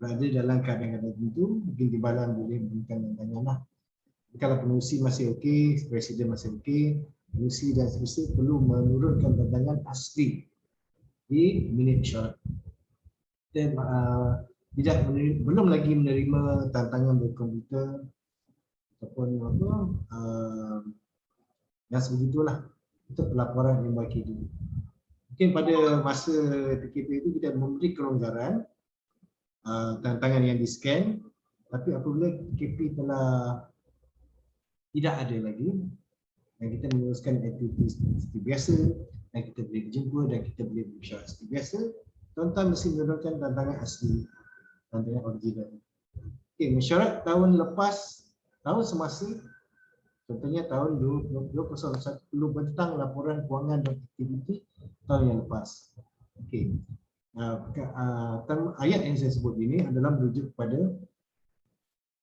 berada dalam keadaan tertentu, mungkin timbalan boleh memberikan tantangan lah. Kalau pengurusi masih okey, presiden masih okey, pengurusi dan seterusnya perlu menurunkan tantangan asli di minit mesyuarat. Dan belum lagi menerima tantangan berkomputer ataupun apa, yang sebegitulah untuk pelaporan yang baki dulu. Mungkin pada masa PKP itu kita memberi kelonggaran tantangan yang di-scan, tapi apabila PKP telah tidak ada lagi dan kita meneruskan aktiviti seperti biasa dan kita boleh berjumpa dan kita boleh berbicara seperti biasa, tuan-tuan mesti menurunkan tantangan asli, tantangan original. Okey, mesyuarat tahun lepas, tahun semasa, contohnya tahun 2021 perlu bentang laporan kewangan dan aktiviti tahun yang lepas. Okey. Ayat yang saya sebut ini adalah merujuk kepada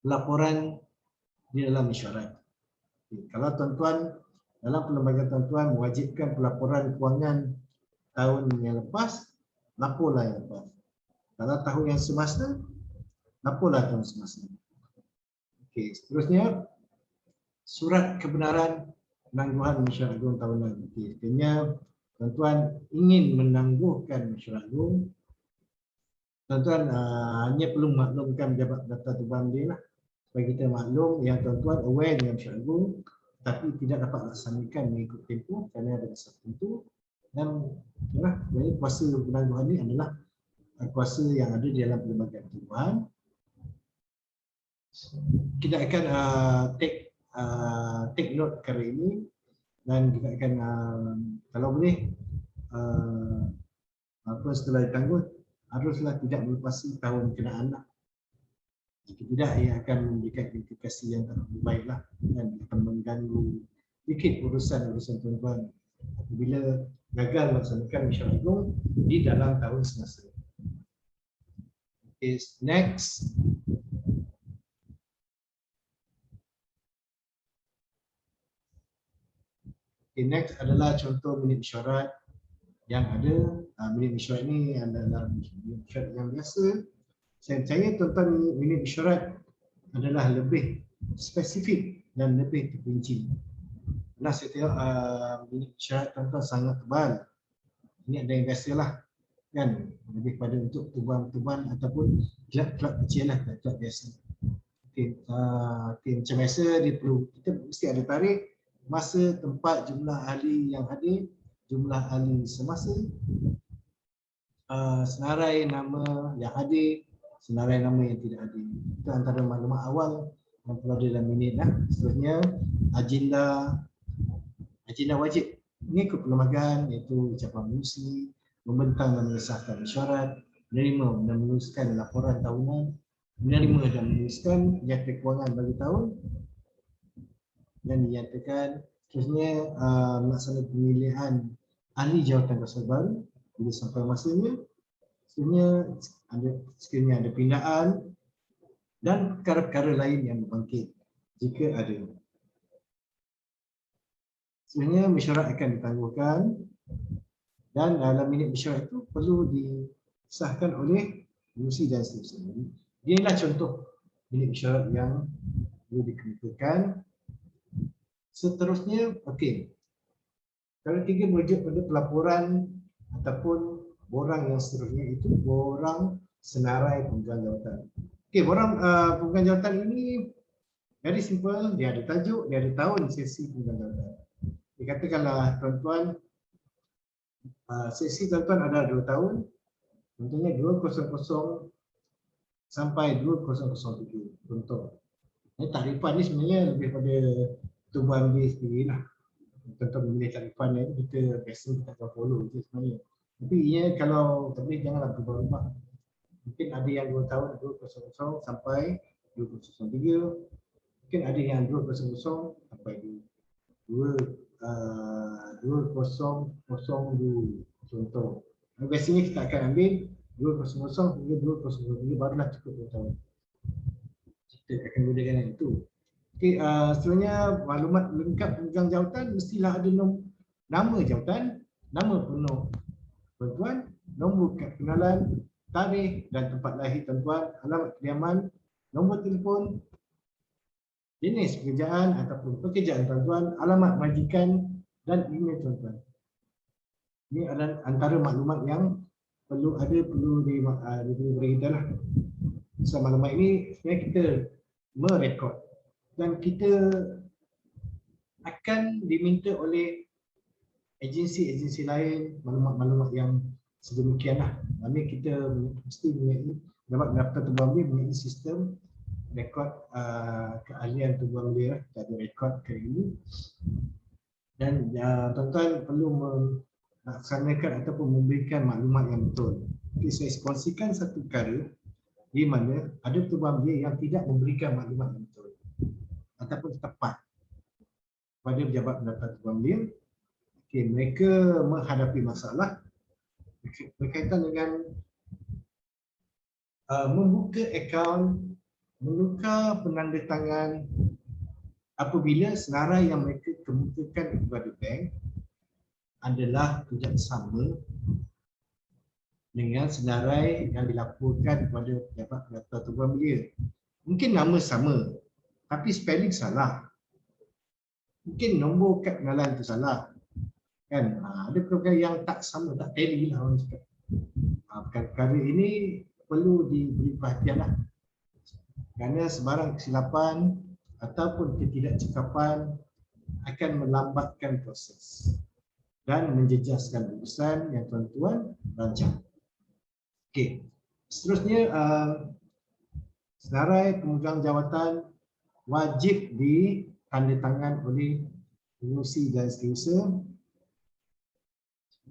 laporan di dalam mesyuarat. Okay. Kalau tuan-tuan dalam perlembagaan tuan-tuan mewajibkan pelaporan kewangan tahun yang lepas, laporlah yang lepas. Kalau tahun yang semasa, laporlah tahun semasa. Okey, seterusnya surat kebenaran penangguhan mesyuarat agung tahunan. Okey, sebenarnya tuan-tuan ingin menangguhkan mesyuarat agung, tuan-tuan hanya perlu maklumkan pejabat daftar tuan dia lah, supaya kita maklum yang tuan-tuan aware dengan mesyuarat agung tapi tidak dapat laksanakan mengikut tempoh kerana ada masa tertentu. Dan jadi kuasa penangguhan ini adalah kuasa yang ada di dalam perlembagaan tuan. Kita akan take note perkara ini dan kita akan kalau boleh setelah ditangguh haruslah tidak melepasi tahun kenaan lah. Jika tidak, ia akan memberikan implikasi yang tak baiklah dan akan mengganggu sedikit urusan tuan-tuan apabila gagal melaksanakan mesyuarat agung di dalam tahun semasa. Okay, next. Okay, next adalah contoh minit mesyuarat yang ada. Minit mesyuarat ini adalah minit mesyuarat yang biasa. Saya percaya tuan-tuan minit mesyuarat adalah lebih spesifik dan lebih terperinci. Nah, saya tengok minit mesyuarat tuan-tuan sangat tebal. Ini ada yang biasalah kan, lebih pada untuk tuban-tuban ataupun klub-klub kecil lah, klub biasa. Okay, macam biasa dia perlu, kita mesti ada tarikh, masa, tempat, jumlah ahli yang hadir, jumlah ahli semasa, senarai nama yang hadir, senarai nama yang tidak hadir. Itu antara maklumat awal yang perlu ada dalam minit lah. Seterusnya agenda wajib mengikut perlembagaan, iaitu ucapan pengurusi, membentang dan mengesahkan mesyuarat, menerima dan meneruskan laporan tahunan, menerima dan meneruskan nyata kewangan bagi tahun dan dinyatakan. Seterusnya melaksanakan pemilihan ahli jawatan kuasa baru bila sampai masanya. Sekiranya ada pindaan dan perkara-perkara lain yang berbangkit jika ada. Sebenarnya mesyuarat akan ditangguhkan dan dalam minit mesyuarat itu perlu disahkan oleh pengurusi dan seterusnya. Inilah contoh minit mesyuarat yang perlu dikemukakan. Seterusnya, okey. Kalau tiga merujuk pada pelaporan ataupun borang yang seterusnya itu borang senarai pemegang jawatan. Okey, borang pemegang jawatan ini very simple, dia ada tajuk, dia ada tahun sesi pemegang jawatan. Dikatakanlah tuan-tuan, sesi tuan-tuan ada 2 tahun, contohnya 200 sampai 2003. Contoh. Ini takrifan ni sebenarnya lebih pada tuan ambil sendiri lah. Tuan-tuan memilih takrifan ni, kita biasa kita akan follow je sebenarnya. Tapi ia kalau tapi janganlah berubah-ubah. Mungkin ada yang 2 tahun 2000 sampai 2003. Mungkin ada yang 2000 sampai 2002 contoh. Biasanya kita akan ambil 2000 hingga 2003 barulah cukup 2 tahun. Kita akan gunakan yang itu. Okey, sebenarnya maklumat lengkap pemegang jawatan mestilah ada nama jawatan, nama penuh tuan-tuan, nombor kad kenalan, tarikh dan tempat lahir tuan-tuan, alamat kediaman, nombor telefon, jenis pekerjaan ataupun pekerjaan tuan-tuan, alamat majikan dan email tuan-tuan. Ini adalah antara maklumat yang perlu diberi kita lah. So, maklumat ini sebenarnya kita merekod dan kita akan diminta oleh agensi-agensi lain maklumat-maklumat yang sedemikian lah. Maksudnya kita mesti dapat daftar tubuh ambil mempunyai sistem rekod keahlian tubuh ambil lah. Kita ada rekod kali ini dan tuan-tuan perlu melaksanakan ataupun memberikan maklumat yang betul. Okay, saya kongsikan satu perkara di mana ada tubuh ambil yang tidak memberikan maklumat yang betul ataupun tepat pada pejabat pendaftar tubuh ambil. Okay, mereka menghadapi masalah berkaitan dengan membuka akaun, menukar penandatangan apabila senarai yang mereka kemukakan kepada bank adalah tidak sama dengan senarai yang dilaporkan kepada pejabat pendaftar tubuh ambil. Mungkin nama sama tapi spelling salah. Mungkin nombor kad kenalan itu salah. Kan ada perkara yang tak sama, tak tally lah orang cakap. Perkara ini perlu diberi perhatian lah. Kerana sebarang kesilapan ataupun ketidakcekapan akan melambatkan proses dan menjejaskan urusan yang tuan-tuan rancang. Okey. Seterusnya senarai pemegang jawatan wajib ditandatangan oleh pengurusi dan seterusnya.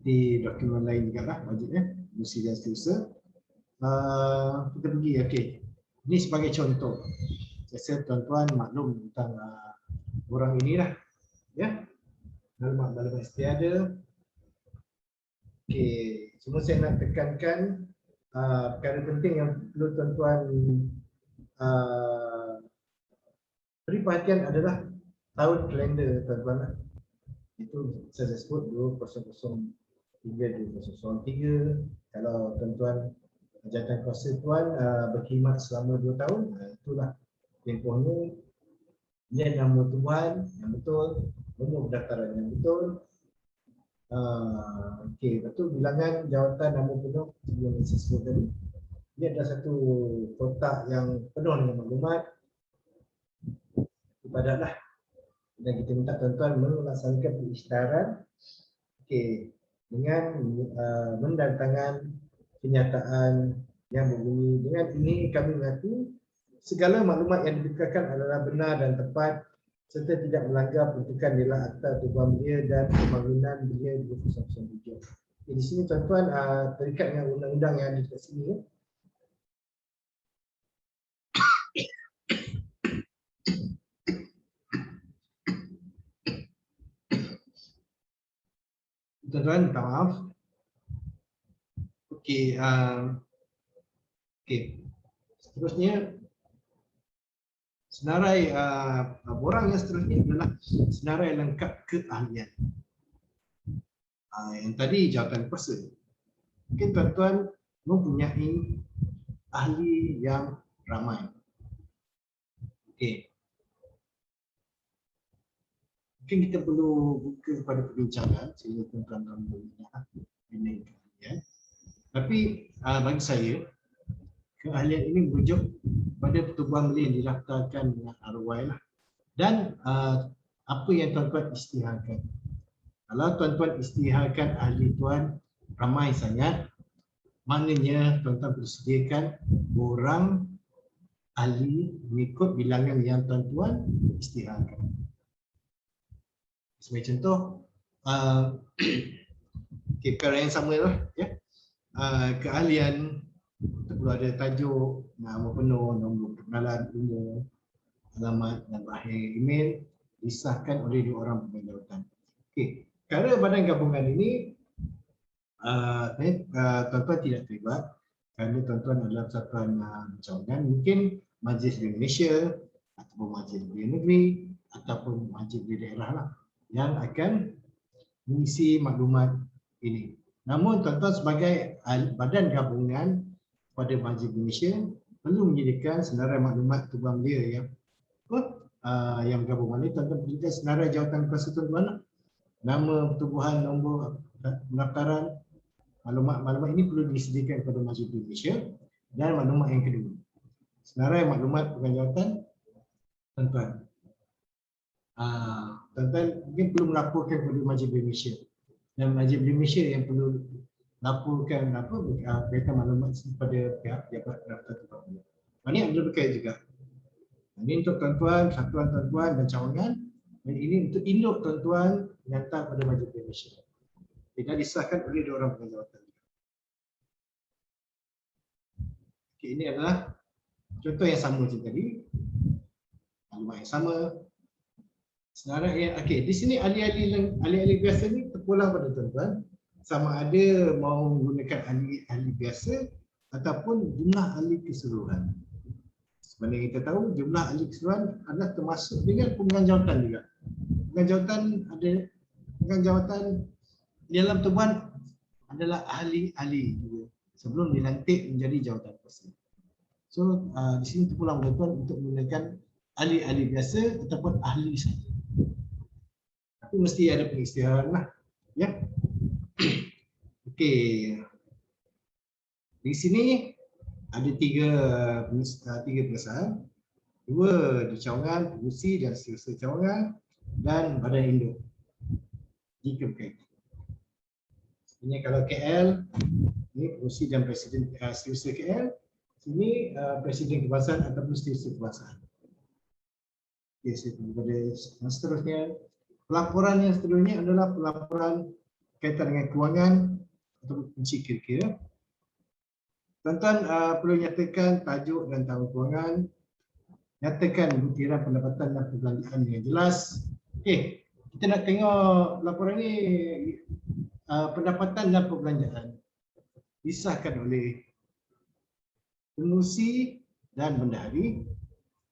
Di dokumen lain juga lah wajibnya pengurusi dan seterusnya. Kita pergi, okey. Ini sebagai contoh. Saya rasa tuan-tuan maklum tentang orang inilah. Ya. Maklumat setia ada. Okey, cuma saya nak tekankan perkara penting yang perlu tuan-tuan beri perhatian adalah tahun kalender tuan-tuan. Itu saya sebut 2003. Kalau tuan-tuan jawatan kuasa tuan berkhidmat selama 2 tahun, itulah tempohnya. Dia nama tuan yang betul, nombor pendaftaran yang betul. Okey, betul bilangan jawatan nama penuh sebelum saya sebut tadi. Dia ada satu kotak yang penuh dengan maklumat. Ibadatlah. Dan kita minta tuan-tuan melaksanakan pengisytiharan. Okey, dengan mendatangkan kenyataan yang berbunyi, dengan ini kami mengaku segala maklumat yang diberikan adalah benar dan tepat serta tidak melanggar peruntukan nilai akta tubuh ambil dan pembangunan belia 2007. Di sini tuan-tuan terikat dengan undang-undang yang ada di sini. Ya. Tuan-tuan, minta maaf. Okey, okey. Seterusnya, Senarai borang yang seterusnya adalah senarai lengkap keahlian. Yang tadi jawatan kuasa. Mungkin tuan-tuan mempunyai ahli yang ramai. Okey. Mungkin kita perlu buka kepada perbincangan sehingga tuan-tuan boleh keahlian. Tapi bagi saya, keahlian ini merujuk pada pertubuhan belia yang didaftarkan dengan ROI lah. Dan apa yang tuan-tuan isytiharkan. Kalau tuan-tuan isytiharkan ahli tuan ramai sangat, maknanya tuan-tuan perlu sediakan orang ahli mengikut bilangan yang tuan-tuan isytiharkan. Sebagai contoh, perkara yang sama lah, ya. Keahlian perlu ada tajuk, nama penuh, nombor perkenalan umum, alamat dan akhir email disahkan oleh 2 orang pemegang jawatan. Okey, kerana badan gabungan ini tuan-tuan tidak terlibat kerana tuan-tuan adalah persatuan cawangan, mungkin Majlis Belia Malaysia ataupun Majlis Belia Negeri ataupun Majlis Belia Daerah lah yang akan mengisi maklumat ini. Namun tuan-tuan sebagai badan gabungan pada Majlis Belia Malaysia perlu menyediakan senarai maklumat pertubuhan belia yang gabungan ini. Tuan-tuan perlukan senarai jawatan kuasa tuan-tuan, nama pertubuhan, nombor pendaftaran. Maklumat ini perlu disediakan kepada Majlis Belia Malaysia. Dan maklumat yang kedua, senarai maklumat pertubuhan jawatan tuan-tuan. Tuan-tuan mungkin perlu melaporkan kepada Majlis Belia Malaysia. Dan Majlis Belia Malaysia yang perlu laporkan berkaitan maklumat kepada pihak pejabat daftar tempat belia. Ini adalah berkait juga. Ini untuk tuan-tuan, satuan tuan-tuan dan cawangan. Dan ini untuk induk tuan-tuan nyata pada Majlis Belia Malaysia. Tidak disahkan oleh 2 orang pemegang jawatan. Okey, ini adalah contoh yang sama macam tadi. Maklumat yang sama. Senarai yang okey, di sini ahli-ahli biasa ni terpulang pada tuan-tuan sama ada mau menggunakan ahli biasa ataupun jumlah ahli keseluruhan. Sebenarnya kita tahu jumlah ahli keseluruhan adalah termasuk dengan pemegang jawatan juga. Pemegang jawatan ada pemegang jawatan di dalam tubuhan adalah ahli-ahli juga sebelum dilantik menjadi jawatan kuasa. So di sini terpulang tuan-tuan untuk menggunakan ahli-ahli biasa ataupun ahli saja. Tapi mesti ada pengisytiharan lah, ya. Okey. Di sini ada tiga pengesahan. 2 di cawangan, pengurusi dan setiausaha cawangan dan badan induk. Jika berkaitan. Ini kalau KL, ini pengurusi dan presiden setiausaha KL. Sini presiden kebangsaan ataupun setiausaha kebangsaan. Okey, saya tunggu pada yang seterusnya. Pelaporan yang seterusnya adalah pelaporan kaitan dengan kewangan atau kunci kira-kira. Tuan-tuan perlu nyatakan tajuk dan tahun kewangan, nyatakan butiran pendapatan dan perbelanjaan yang jelas. Okey, kita nak tengok laporan ni pendapatan dan perbelanjaan disahkan oleh pengurusi dan bendahari,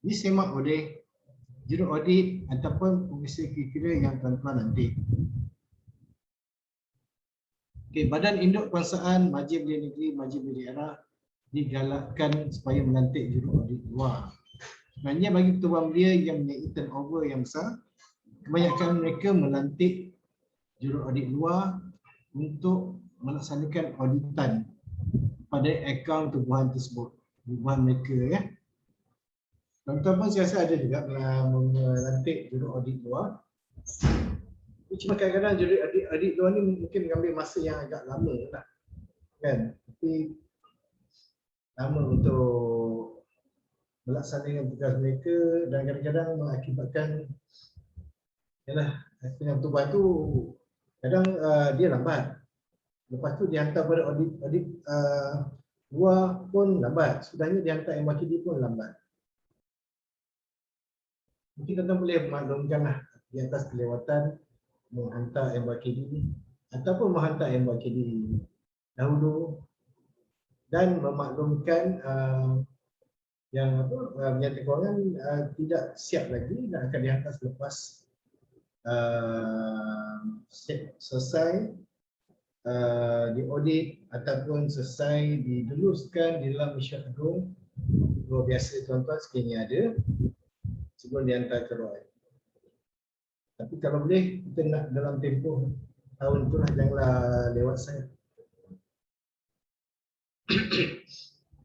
disemak oleh juru audit ataupun pengurusi kira-kira yang tuan-tuan nanti. Okey, badan induk kebangsaan, Majlis Belia Negeri, Majlis Belia Daerah digalakkan supaya melantik juru audit luar. Sebenarnya bagi pertubuhan belia yang mempunyai turnover yang besar, kebanyakan mereka melantik juru audit luar untuk melaksanakan auditan pada akaun tubuhan tersebut, tubuhan mereka, ya. Tuan-tuan pun saya rasa ada juga melantik juru audit luar. Cuma kadang-kadang juru audit luar ni mungkin mengambil masa yang agak lama lah, kan? Tapi lama untuk melaksanakan tugas mereka dan kadang-kadang mengakibatkan dengan tubuhan tu kadang dia lambat. Lepas tu dihantar pada audit luar pun lambat. Sudahnya dihantar MYKD pun lambat. Mungkin tuan-tuan boleh maklumkanlah di atas kelewatan menghantar MYKD ataupun menghantar MYKD dahulu dan memaklumkan yang penyata kewangan tidak siap lagi dan akan dihantar selepas selesai diaudit ataupun selesai diluluskan di dalam mesyuarat agung. Luar biasa tuan-tuan, sekiranya ada sebelum dihantar ke ROI. Tapi kalau boleh kita nak dalam tempoh tahun tu lah, janganlah lewat saya.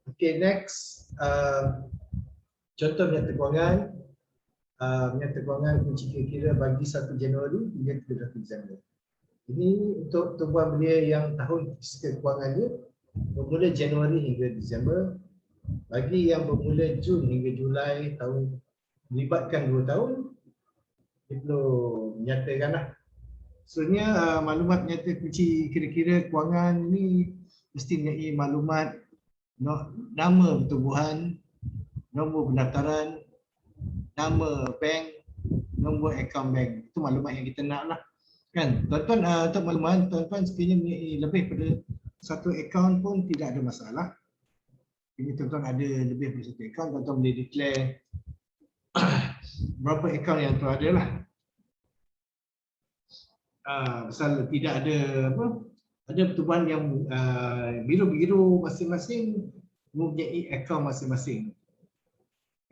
Okay, next contoh penyata kewangan. Penyata kewangan kunci kira-kira bagi 1 Januari hingga 31 Disember. Ini untuk tumbuhan belia yang tahun fiskal kewangannya bermula Januari hingga Disember. Bagi yang bermula Jun hingga Julai tahun melibatkan 2 tahun, dia perlu menyatakanlah. Sebenarnya maklumat penyata kunci kira-kira kewangan ini mesti mempunyai maklumat nama pertubuhan, nombor pendaftaran, nama bank, nombor akaun bank. Itu maklumat yang kita nak lah. Kan, tuan-tuan, untuk makluman, tuan-tuan sekiranya mempunyai lebih pada 1 akaun pun tidak ada masalah. Ini tuan-tuan ada lebih daripada 1 akaun, tuan-tuan boleh declare berapa akaun yang tuan ada lah. Pasal tidak ada ada pertubuhan yang biru-biru masing-masing mempunyai akaun masing-masing.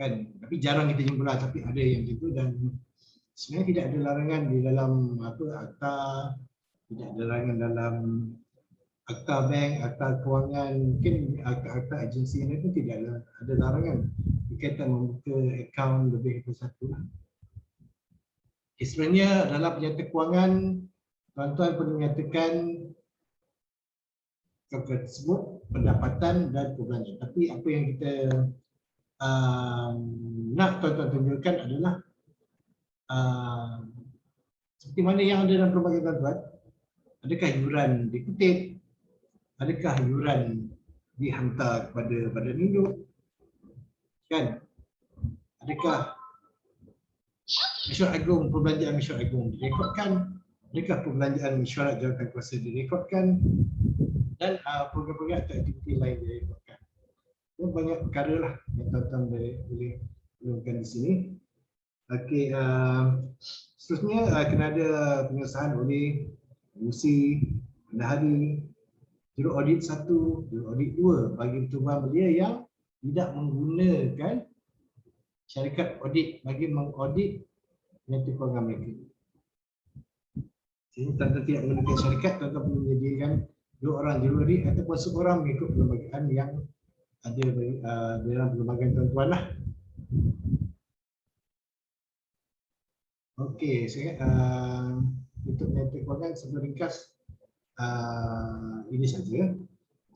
Kan, tapi jarang kita jumpa lah, tapi ada yang gitu. Dan sebenarnya tidak ada larangan di dalam akta, tidak ada larangan dalam akta bank, akta kewangan, mungkin akta agensi ini pun tidak ada larangan berkaitan membuka akaun lebih dari 1 lah. Sebenarnya dalam penyata kewangan, tuan-tuan perlu menyatakan tersebut pendapatan dan perbelanjaan. Tapi apa yang kita nak tuan-tuan tunjukkan adalah seperti mana yang ada dalam perbagian tuan-tuan. Adakah yuran dikutip? Adakah yuran dihantar kepada badan induk? Kan? Adakah mesyuarat agung, perbelanjaan mesyuarat agung direkodkan? Adakah perbelanjaan mesyuarat jawatan kuasa direkodkan? Dan program-program atau aktiviti lain direkodkan. Itu banyak perkara lah yang tuan-tuan boleh lakukan di sini. Okey, seterusnya kena ada pengesahan oleh pengurusi, bendahari, juru audit 1, juru audit 2 bagi pertubuhan belia yang tidak menggunakan syarikat audit bagi mengaudit penyata kewangan mereka. Jadi tuan-tuan tidak menggunakan syarikat, tuan-tuan perlu menyediakan 2 orang juru audit ataupun seorang mengikut perlembagaan yang ada dalam perlembagaan tuan-tuan lah. Okey, saya untuk penyata kewangan sebelum ringkas ini saja.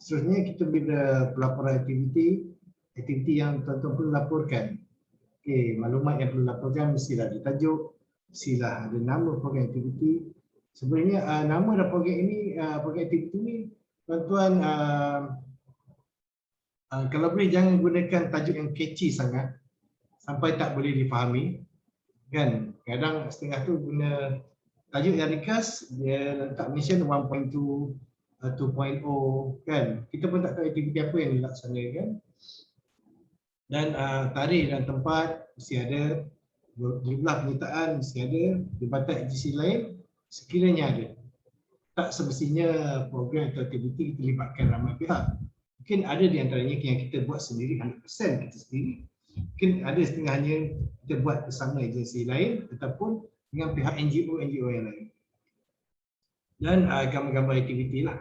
Seterusnya kita bila pelaporan aktiviti yang tuan-tuan perlu laporkan. Okey, maklumat yang perlu laporkan mestilah ada tajuk, mestilah ada nama program aktiviti. Sebenarnya nama dan program ini, program aktiviti ini tuan-tuan kalau boleh jangan gunakan tajuk yang catchy sangat sampai tak boleh difahami. Kan, kadang setengah tu guna tajuk yang ringkas, dia letak mission 1.2, 2.0 kan. Kita pun tak tahu aktiviti apa yang dilaksanakan. Dan tarikh dan tempat mesti ada, jumlah penyertaan mesti ada, jabatan agensi lain sekiranya ada. Tak semestinya program atau aktiviti kita libatkan ramai pihak. Mungkin ada di antaranya yang kita buat sendiri 100% kita sendiri. Mungkin ada setengahnya kita buat bersama agensi lain ataupun dengan pihak NGO yang lain. Dan gambar-gambar aktiviti lah.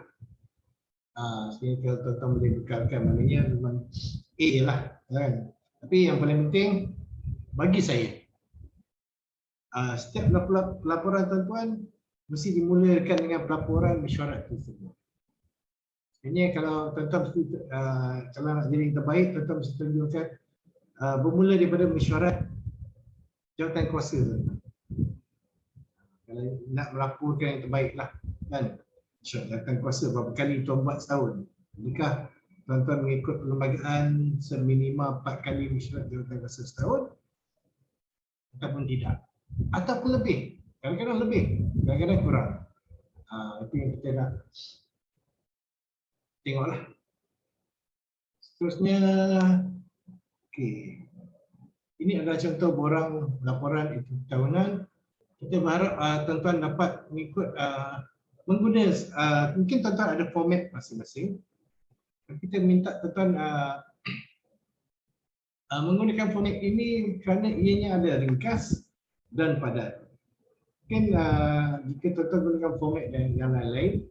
Sebenarnya kalau tuan-tuan boleh bekalkan, maknanya memang A lah. Kan? Tapi yang paling penting bagi saya, setiap laporan tuan-tuan mesti dimulakan dengan pelaporan mesyuarat tersebut. Sebenarnya kalau tuan-tuan kalau nak jadi yang terbaik, tuan-tuan mesti tunjukkan bermula daripada mesyuarat jawatan kuasa. Kalau nak melaporkan yang terbaik lah kan, mesyuarat jawatan kuasa berapa kali tuan buat setahun. Adakah tuan-tuan mengikut perlembagaan seminimal 4 kali mesyuarat jawatan kuasa setahun ataupun tidak, ataupun lebih, kadang-kadang lebih, kadang-kadang kurang. Itu yang kita nak tengoklah. Seterusnya Okey. Ini adalah contoh borang laporan aktiviti tahunan. Kita berharap tuan-tuan dapat mengikut menggunakan mungkin tuan-tuan ada format masing-masing. Kita minta tuan-tuan menggunakan format ini kerana ianya ada ringkas dan padat. Mungkin jika tuan-tuan gunakan format yang lain,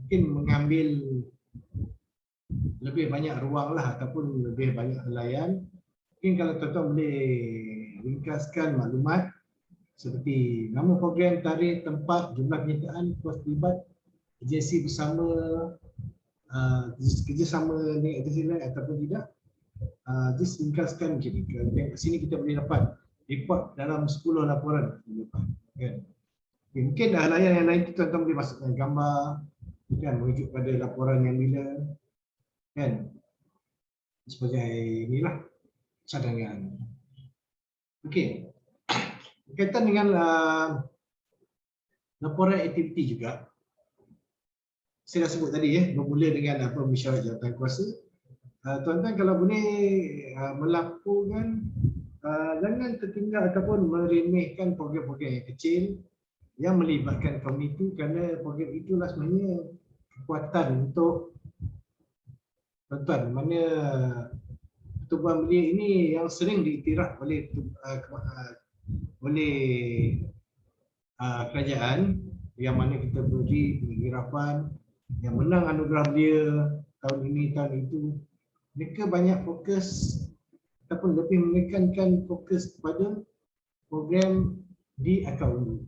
mungkin mengambil lebih banyak ruang lah ataupun lebih banyak helaian. Mungkin kalau tuan-tuan boleh ringkaskan maklumat seperti nama program, tarikh, tempat, jumlah penyertaan, kos terlibat, agensi bersama, kerjasama dengan agensi lain ataupun tidak. Just ringkaskan macam ni. Kat sini kita boleh dapat report dalam 10 laporan kan. Okay, mungkin helaian yang lain tu tuan-tuan boleh masukkan gambar kan, merujuk pada laporan yang bila kan, sebagai inilah cadangan. Okey, berkaitan dengan laporan aktiviti juga, saya dah sebut tadi bermula dengan mesyuarat jawatan kuasa. Tuan-tuan kalau boleh melaporkan, jangan tertinggal ataupun meremehkan program-program yang kecil yang melibatkan komuniti, kerana program itulah sebenarnya kekuatan untuk tuan-tuan. Mana pertubuhan belia ini yang sering diiktiraf oleh kerajaan, yang mana kita beri pengiktirafan yang menang anugerah belia tahun ini, tahun itu. Mereka banyak fokus ataupun lebih menekankan fokus kepada program di akar undu.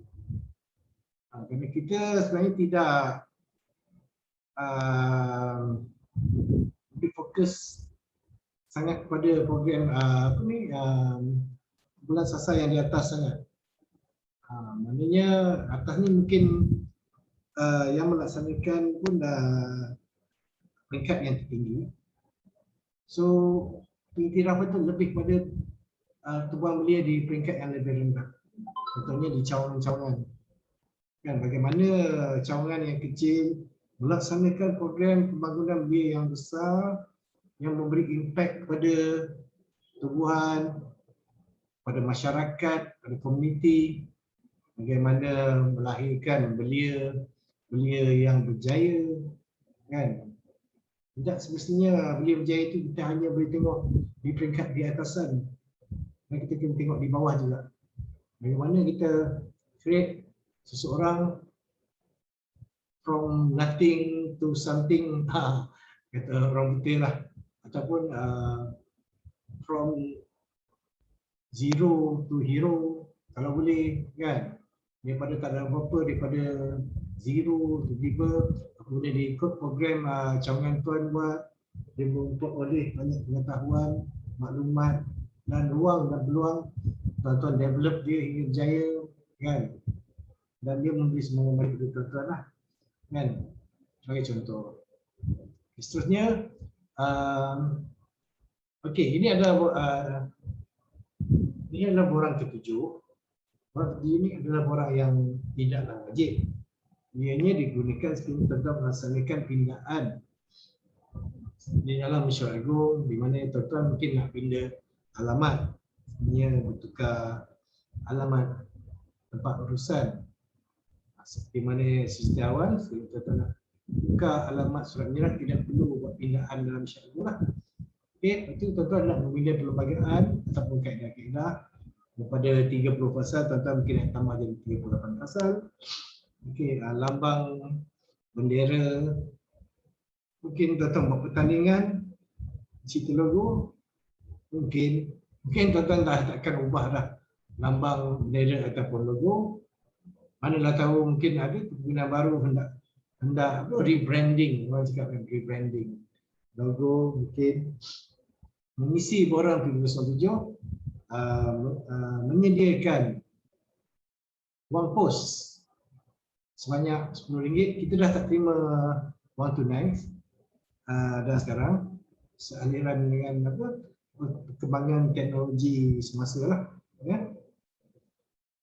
Kerana kita sebenarnya tidak lebih fokus sangat kepada program bulan sasar yang di atas sangat. Maknanya atas ni mungkin yang melaksanakan pun peringkat yang tertinggi. So pengiktirafan itu lebih pada pertubuhan belia di peringkat yang lebih rendah. Contohnya di cawangan-cawangan. Kan, bagaimana cawangan yang kecil melaksanakan program pembangunan belia yang besar yang memberi impak kepada tubuhan, pada masyarakat, pada komuniti, bagaimana melahirkan belia yang berjaya kan. Tidak semestinya belia berjaya itu kita hanya boleh tengok di peringkat di atasan, dan kita kena tengok di bawah juga. Bagaimana kita create seseorang from nothing to something, kata orang betul lah, ataupun from zero to hero kalau boleh kan, daripada tak ada apa-apa, daripada zero to tiba, kemudian diikut program cawangan tuan buat, dia memperoleh banyak pengetahuan, maklumat dan ruang dan peluang tuan-tuan develop dia hingga berjaya kan, dan dia memberi semangat balik kepada tuan-tuan lah kan, sebagai contoh. Seterusnya okey, ini adalah borang ketujuh. Borang ketujuh ini adalah borang yang tidaklah wajib. Ianya digunakan sekiranya tuan-tuan melaksanakan pindaan di dalam mesyuarat agung, di mana tuan-tuan mungkin nak pindah alamat, sebenarnya bertukar alamat tempat urusan. Seperti mana sistem awal, sebelum tuan-tuan nak buka alamat surat menyurat, tidak perlu buat pindaan dalam mesyuarat agung lah. Okey, itu tuan-tuan nak memilih perlembagaan ataupun kaedah-kaedah daripada 30 pasal, tuan-tuan mungkin nak tambah jadi 38 pasal. Okey, lambang bendera, mungkin tuan-tuan buat pertandingan, cerita logo, mungkin tuan-tuan dah takkan ubah dah lambang bendera ataupun logo. Manalah tahu mungkin ada penggunaan baru, hendak rebranding, orang cakap rebranding logo, mungkin mengisi borang P27 menyediakan wang pos sebanyak RM10. Kita dah tak terima wang tunai dan sekarang sealiran dengan perkembangan teknologi semasa lah ya.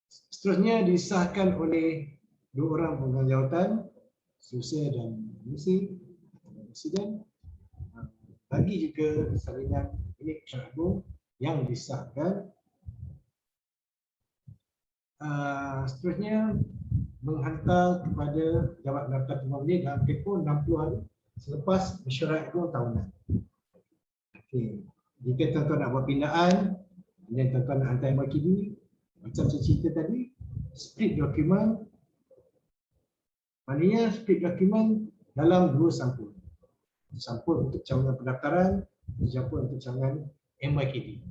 Seterusnya disahkan oleh 2 orang pemegang jawatan, Setiausaha dan Presiden, bagi juga salinan ini mesyuarat agung yang disahkan. Seterusnya menghantar kepada jawab daftar tumpang beli dalam tempoh 60 hari selepas mesyuarat agung tahunan. Okey. Jika tuan-tuan nak buat pindaan dan tuan-tuan nak hantar MYKD, macam saya cerita tadi, split dokumen, maknanya split dokumen dalam 2 sampul. Sampul untuk cawangan pendaftaran, sampul untuk cawangan MYKD.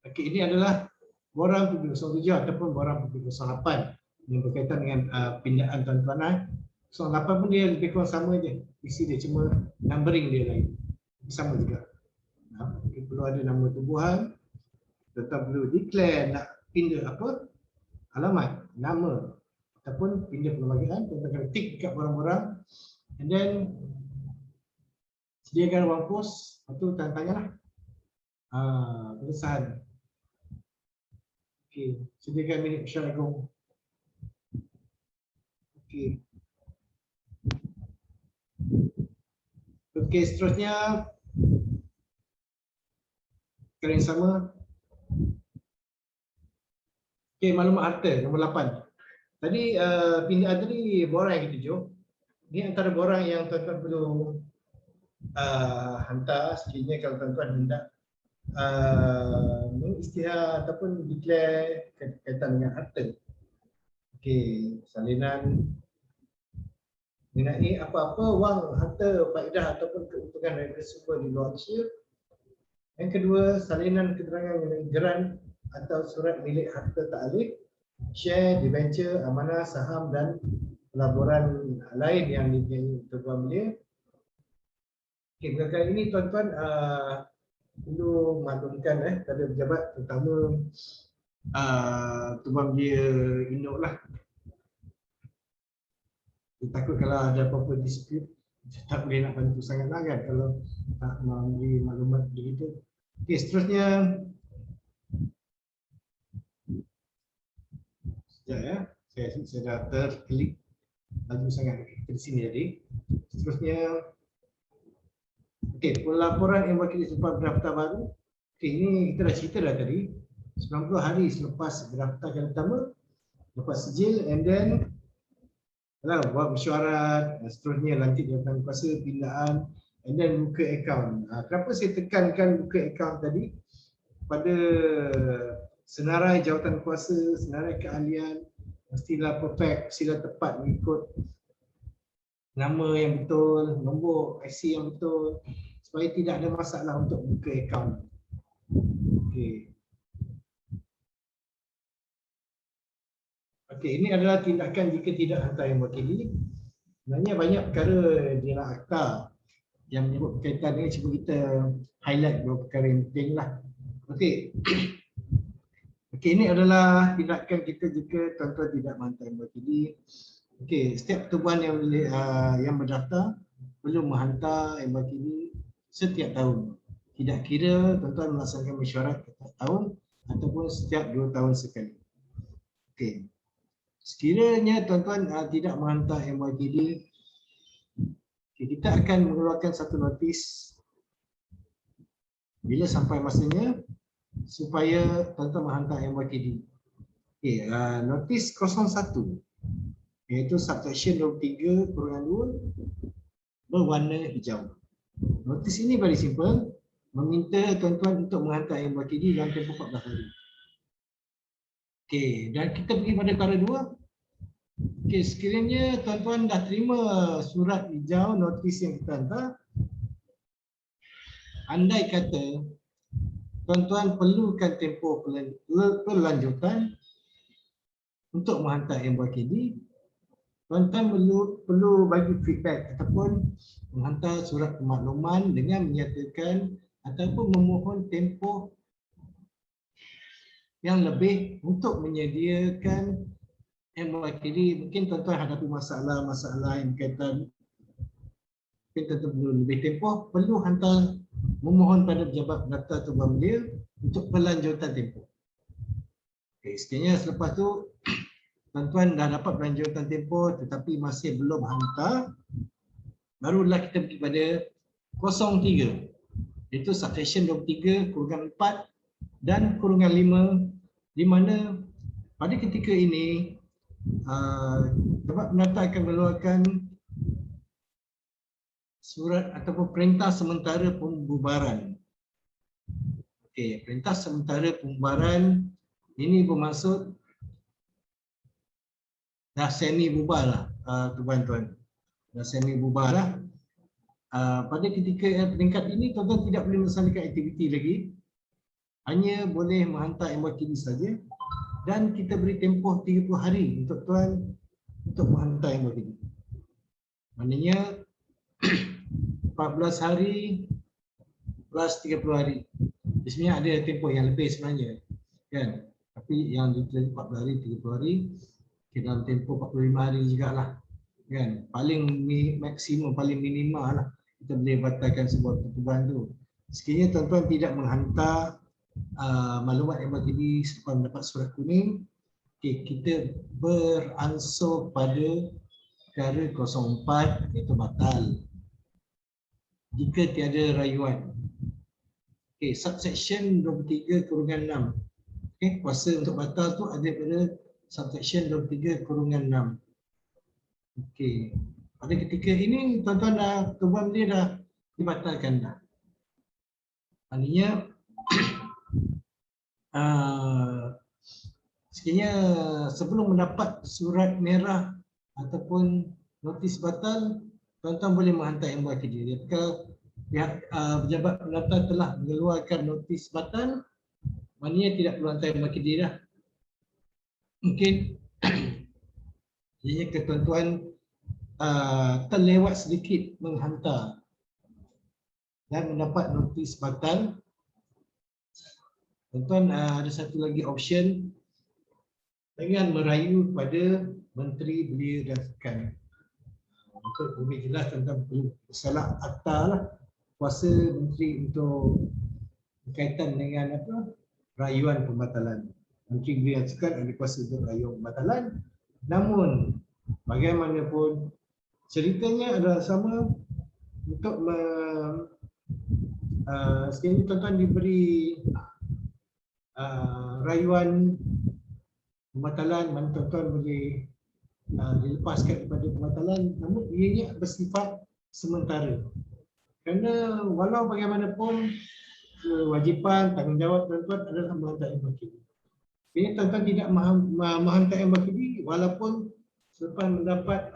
Okey, ini adalah borang PB07 ataupun borang PB08 yang berkaitan dengan pindaan tuan-tuan. 08 pun dia lebih kurang sama je. Isi dia cuma numbering dia lain. Sama juga. Perlu ada nama tubuhan, tetap perlu declare nak pindah apa? Alamat, nama ataupun pindah perlembagaan, tuan-tuan kena tick dekat borang-borang and then sediakan ruang pos, lepas tu tanya-tanyalah pengesahan. Okey, sediakan minit mesyuarat agung. Okey. Okey, seterusnya perkara yang sama. Okey, maklumat harta nombor 8. Tadi pindaan tadi borang yang kita tunjuk. Ini antara borang yang tuan-tuan perlu hantar sekiranya kalau tuan-tuan hendak mengisytihar ataupun declare kaitan dengan harta. Okey, salinan mengenai apa-apa wang, harta, faedah ataupun keuntungan dari sumber di luar Malaysia. Yang kedua, salinan keterangan mengenai geran atau surat milik harta ta'alif, share, debenture, amanah, saham dan pelaburan lain yang dimiliki tuan belia. Okey, kali ini tuan-tuan perlu maklumkan pada pejabat terutama tuan belia induk lah. Takut kalau ada apa-apa dispute, tak boleh nak bantu sangat lah kan kalau tak memberi maklumat begitu. Okey, seterusnya sekejap ya, saya dah terklik laju sangat di sini tadi. Seterusnya, okey, pelaporan MYKD selepas berdaftar baru. Okey, ini kita dah cerita dah tadi. 90 hari selepas berdaftar kali pertama, lepas sijil and then buat mesyuarat, seterusnya lantik jawatan kuasa, pindaan and then buka akaun. Kenapa saya tekankan buka akaun tadi? Pada senarai jawatan kuasa, senarai keahlian, mestilah perfect, mestilah tepat mengikut nama yang betul, nombor IC yang betul supaya tidak ada masalah untuk buka akaun. Okey. Okey, ini adalah tindakan jika tidak hantar MYKD. Sebenarnya banyak perkara di dalam akta yang menyebut berkaitan dengan, cuba kita highlight beberapa perkara yang penting lah. Okey. Okey, ini adalah tindakan kita jika tuan-tuan tidak menghantar MYKD. Okey, setiap pertubuhan yang berdaftar perlu menghantar MYKD setiap tahun. Tidak kira tuan-tuan melaksanakan mesyuarat setiap tahun ataupun setiap 2 tahun sekali. Okey. Sekiranya tuan-tuan tidak menghantar MYKD, kita akan mengeluarkan satu notis bila sampai masanya supaya tuan-tuan menghantar MYKD. Okey, notis 01 iaitu subsection 23/2 berwarna hijau. Notis ini very simple, meminta tuan-tuan untuk menghantar MYKD dalam tempoh 14 hari. Okey, dan kita pergi pada perkara 2. Okey, sekiranya tuan-tuan dah terima surat hijau notis yang kita hantar, andai kata tuan-tuan perlukan tempoh berlanjutan untuk menghantar MYKD, tuan-tuan perlu bagi feedback ataupun menghantar surat pemakluman dengan menyatakan ataupun memohon tempoh yang lebih untuk menyediakan MYKD. Mungkin tuan-tuan hadapi masalah-masalah yang berkaitan, mungkin tuan-tuan perlu lebih tempoh, perlu hantar memohon pada pejabat pendaftar tuan belia untuk berlanjutan tempoh. Okay, sekiranya selepas tu tuan-tuan dah dapat berlanjutan tempoh tetapi masih belum hantar, barulah kita pergi pada 03. Itu subsection 23 kurungan 4 dan kurungan 5, di mana pada ketika ini Tempat Penata akan mengeluarkan surat ataupun perintah sementara pembubaran. Okey, perintah sementara pembubaran ini bermaksud dah semi bubar lah, tuan-tuan. Dah semi bubar lah. Pada ketika peringkat ini, tuan-tuan tidak boleh melaksanakan aktiviti lagi. Hanya boleh menghantar MYKD saja. Dan kita beri tempoh 30 hari untuk tuan untuk menghantar MYKD. Maknanya 14 hari plus 30 hari. Sebenarnya ada tempoh yang lebih sebenarnya, kan? Tapi yang ditulis 14 hari, 30 hari, dalam tempoh 45 hari jugalah, kan? Paling maksimum, paling minima lah kita boleh batalkan sebuah pertubuhan tu. Sekiranya tuan-tuan tidak menghantar maklumat MYKD selepas mendapat surat kuning, okay, kita beransur pada perkara 04 iaitu batal jika tiada rayuan. Okay, subsection 23 kurungan 6. Okay, kuasa untuk batal tu ada pada subsection 23 kurungan 6. Okay, pada ketika ini tuan-tuan dah, tuan dia dah dibatalkan dah. Maknanya sekiranya sebelum mendapat surat merah ataupun notis batal, tuan-tuan boleh menghantar MYKD. Kalau pihak pejabat penata telah mengeluarkan notis batal, maknanya tidak perlu hantar MYKD dah. Mungkin jadinya ketentuan terlewat sedikit menghantar dan mendapat notis batal. Tuan-tuan ada satu lagi option dengan merayu kepada Menteri Belia dan Sukan. Untuk lebih jelas tuan-tuan perlu salah akta lah, kuasa Menteri untuk berkaitan dengan apa, rayuan pembatalan. Menteri Belia dan Sukan ada kuasa untuk rayuan pembatalan. Namun bagaimanapun ceritanya adalah sama untuk sekiranya tuan-tuan diberi rayuan pembatalan, mana tuan-tuan boleh dilepaskan daripada pembatalan, namun ianya bersifat sementara. Kerana walau bagaimanapun kewajipan, tanggungjawab tuan-tuan adalah menghantar MYKD. Jadi tuan-tuan tidak menghantar MYKD walaupun selepas mendapat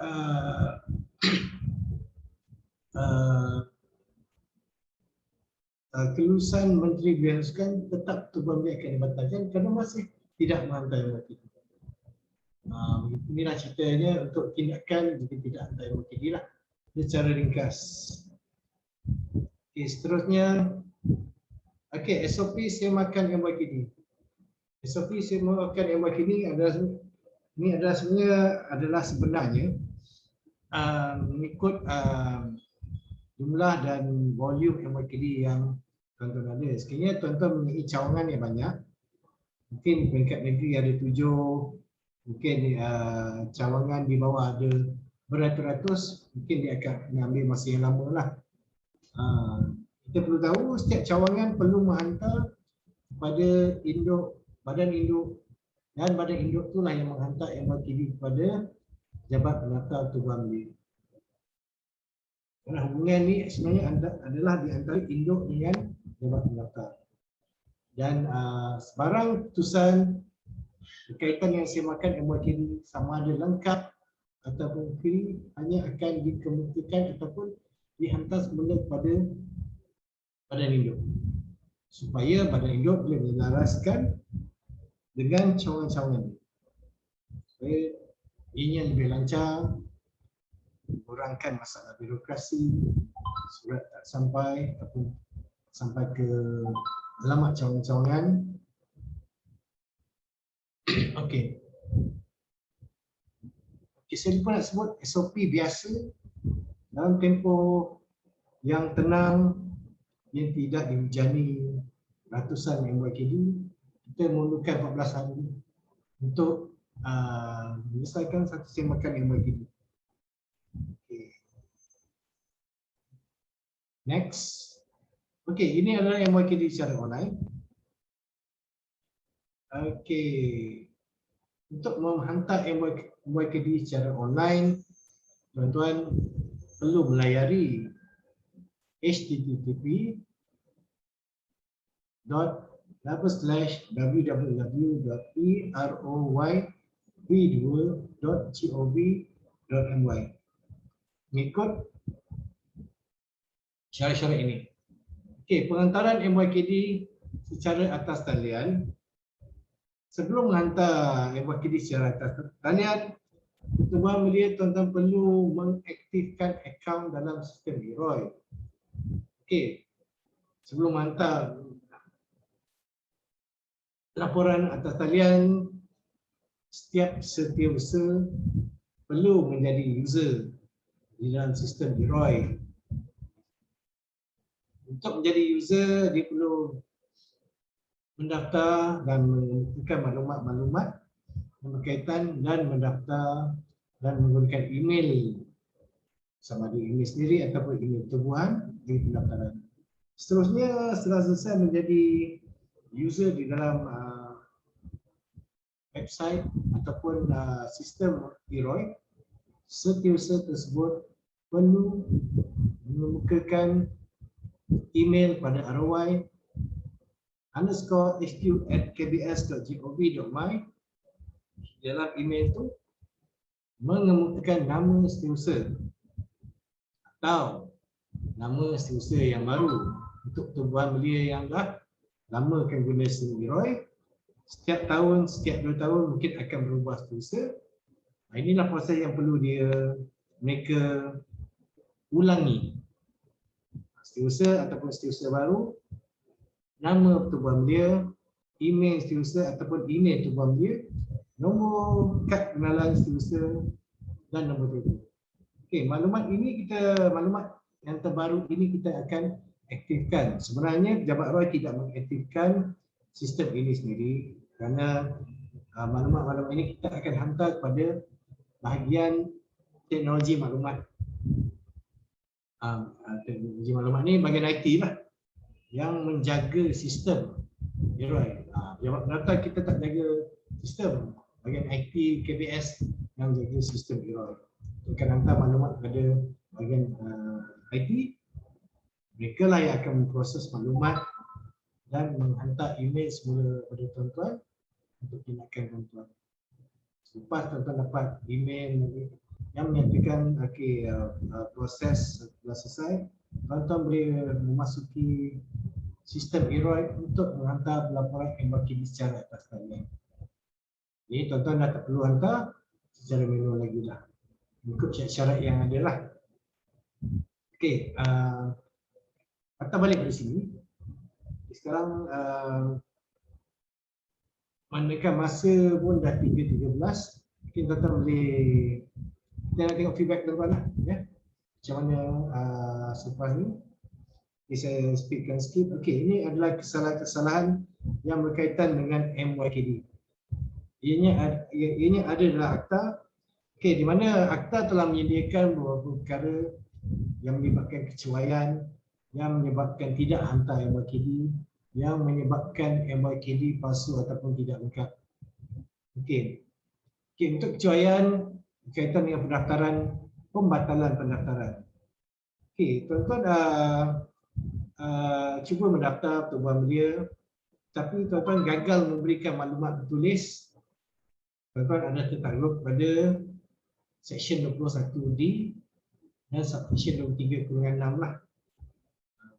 kelulusan Menteri Belia dan Sukan, tetap tuan akan dibatalkan kerana masih tidak menghantar MYKD. Inilah ceritanya untuk tindakan jika tidak hantar MYKD lah, secara ringkas. Okay, seterusnya, okay, SOP semakan MYKD. SOP semakan MYKD adalah sebenarnya mengikut jumlah dan volume MYKD yang tuan-tuan ada. Sekiranya tuan-tuan mempunyai cawangan yang banyak, mungkin peringkat negeri ada 7, mungkin cawangan di bawah ada beratus-ratus, mungkin dia akan mengambil masa yang lama lah. Kita perlu tahu setiap cawangan perlu menghantar kepada badan induk, dan badan induk itulah yang menghantar MYKD kepada Jabat Penata Tubuhan Belia. Kerana hubungan ni sebenarnya adalah di antara induk dengan Jabat Penata. Dan sebarang keputusan berkaitan yang semakan MYKD sama ada lengkap ataupun free hanya akan dikemukakan ataupun dihantar semula kepada badan induk, supaya badan induk boleh menyelaraskan dengan cawangan-cawangan, supaya ianya lebih lancar, kurangkan masalah birokrasi, surat tak sampai ataupun sampai ke alamat cawangan-cawangan. Okey. Saya lupa nak sebut SOP biasa dalam tempoh yang tenang yang tidak dihujani ratusan MYKD, kita memerlukan 14 hari untuk menyelesaikan satu semakan MYKD. Next. Okey, ini adalah MYKD secara online. Okey. Untuk menghantar MYKD secara online, tuan-tuan perlu melayari http://www.royv2.gov.my mengikut syarat-syarat ini. Okey, penghantaran MYKD secara atas talian. Sebelum menghantar MYKD secara atas talian, tuan-tuan melihat tuan-tuan perlu mengaktifkan akaun dalam sistem eRoy. Okey, sebelum menghantar laporan atas talian, setiap setiausaha perlu menjadi user di dalam sistem eRoy. Untuk menjadi user, dia perlu mendaftar dan mengumpulkan maklumat-maklumat yang berkaitan dan mendaftar dan menggunakan email, sama ada email sendiri ataupun email tubuhan di pendaftaran. Seterusnya, setelah selesai menjadi user di dalam website ataupun sistem eRoy, setiausaha tersebut perlu mengemukakan email pada roy_hq@kbs.gov.my. Dalam email itu mengemukakan nama setiausaha atau nama setiausaha yang baru. Untuk tuan belia yang dah lama akan guna sistem eRoy, setiap tahun, setiap 2 tahun mungkin akan berubah setiausaha. Inilah proses yang perlu mereka ulangi. Setiausaha ataupun setiausaha baru, nama tuan belia, email setiausaha ataupun email tuan belia, nombor kad pengenalan setiausaha dan nombor telefon. Okey, maklumat yang terbaru ini kita akan aktifkan. Sebenarnya pejabat Roy tidak mengaktifkan sistem ini sendiri kerana maklumat-maklumat ini kita akan hantar kepada bahagian teknologi maklumat. Teknologi maklumat ni bahagian IT lah yang menjaga sistem eRoy. Pejabat data kita tak jaga sistem, bahagian IT KBS yang jaga sistem eRoy. Akan hantar maklumat kepada bahagian IT. Mereka lah yang akan memproses maklumat dan menghantar email semula kepada tuan-tuan untuk tindakan tuan-tuan. Lepas tuan-tuan dapat email yang menyatakan proses telah selesai, tuan-tuan boleh memasuki sistem eRoy untuk menghantar laporan MYKD secara atas talian. Jadi tuan-tuan dah tak perlu hantar secara manual lagi lah. Ikut syarat yang ada lah. Okey, patah balik dari sini. Sekarang manakala masa pun dah 3.13, mungkin tuan-tuan boleh kita nak tengok feedback tuan-tuan lah, ya. Macam mana selepas ni. Okay, saya speedkan sikit. Okey, ini adalah kesalahan-kesalahan yang berkaitan dengan MYKD. Ianya ada dalam akta. Okey, di mana akta telah menyediakan beberapa perkara yang menyebabkan kecerobohan, yang menyebabkan tidak hantar MYKD, yang menyebabkan MYKD palsu ataupun tidak lengkap. Okey. Okey, untuk kecerobohan berkaitan dengan pendaftaran, pembatalan pendaftaran. Okey, tuan-tuan cuba mendaftar tuan belia, tapi tuan-tuan gagal memberikan maklumat bertulis. Tuan-tuan ada tertakluk pada Seksyen 21D dan Subseksyen 23/6 lah.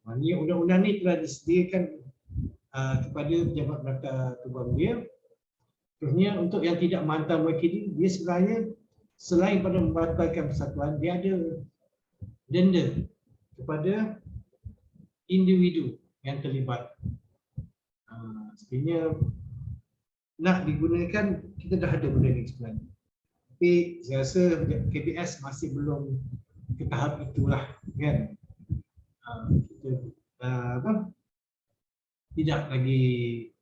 Maknanya undang-undang ni telah disediakan kepada pejabat pendaftar tuan belia. Terusnya untuk yang tidak menghantar MYKD, dia sebenarnya selain pada membatalkan persatuan, dia ada denda kepada individu yang terlibat. Sebenarnya nak digunakan, kita dah ada benda ni sebenarnya. Tapi saya rasa KBS masih belum ke tahap itulah, kan. Kita tidak lagi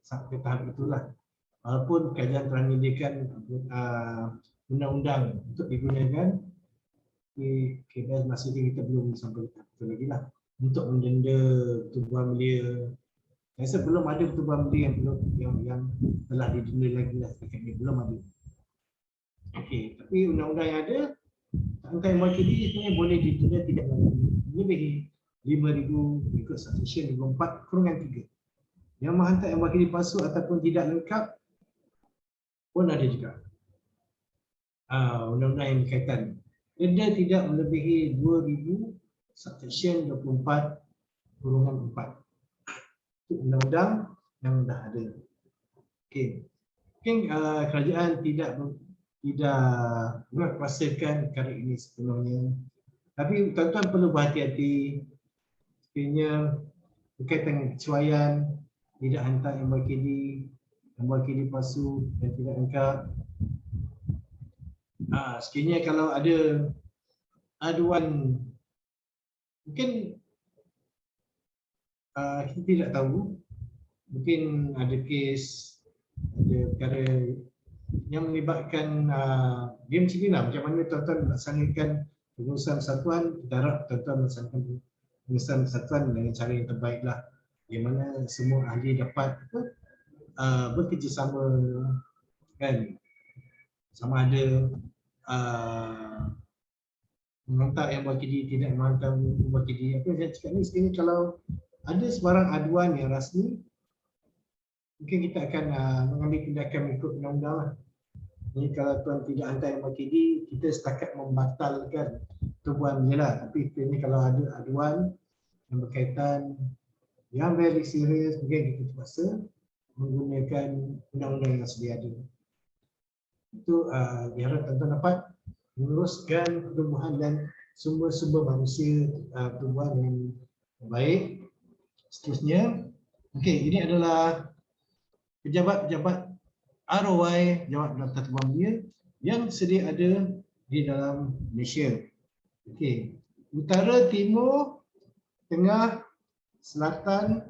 sampai tahap itulah. Walaupun kerajaan telah menyediakan undang-undang untuk digunakan, KBS masih kita belum sampai tahap itu lagi lah. untuk mendenda pertubuhan belia. Saya rasa belum ada pertubuhan belia yang telah didenda lagi lah setakat ini, belum ada. Okey, tapi undang-undang yang ada angka MYKD sebenarnya boleh ditunda tidak melebihi 5,000 ikut Section 24/3. Yang menghantar MYKD palsu ataupun tidak lengkap pun ada juga. Undang-undang yang berkaitan. Denda tidak melebihi 2,000 Section 24/4. Itu undang-undang yang dah ada. Okey. Mungkin kerajaan tidak menguasakan perkara ini sepenuhnya. Tapi tuan-tuan perlu berhati-hati sekiranya berkaitan dengan kecuaian, tidak hantar MYKD palsu dan tidak lengkap. Sekiranya kalau ada aduan, mungkin kita tidak tahu, mungkin ada kes, ada perkara yang melibatkan dia macam ni lah, macam mana tuan-tuan melaksanakan pengurusan persatuan. Kita harap tuan-tuan melaksanakan pengurusan persatuan dengan cara yang terbaik lah, bagaimana semua ahli dapat bekerjasama, kan, sama ada menghantar MYKD, tidak menghantar MYKD. Apa yang saya cakap ni, sekiranya kalau ada sebarang aduan yang rasmi, mungkin kita akan mengambil tindakan mengikut undang-undang lah. Jadi kalau tuan tidak hantar MYKD, kita setakat membatalkan pertubuhan belia lah. Tapi ini kalau ada aduan yang berkaitan yang very serius, mungkin kita terpaksa menggunakan undang-undang yang sedia ada. Itu diharap tuan-tuan dapat menguruskan pertumbuhan dan sumber-sumber manusia pertumbuhan yang baik. Seterusnya, okey, ini adalah pejabat-pejabat ROI, Jawatan Daftar Pertubuhan Belia yang sedia ada di dalam Malaysia. Okey, utara, timur, tengah, selatan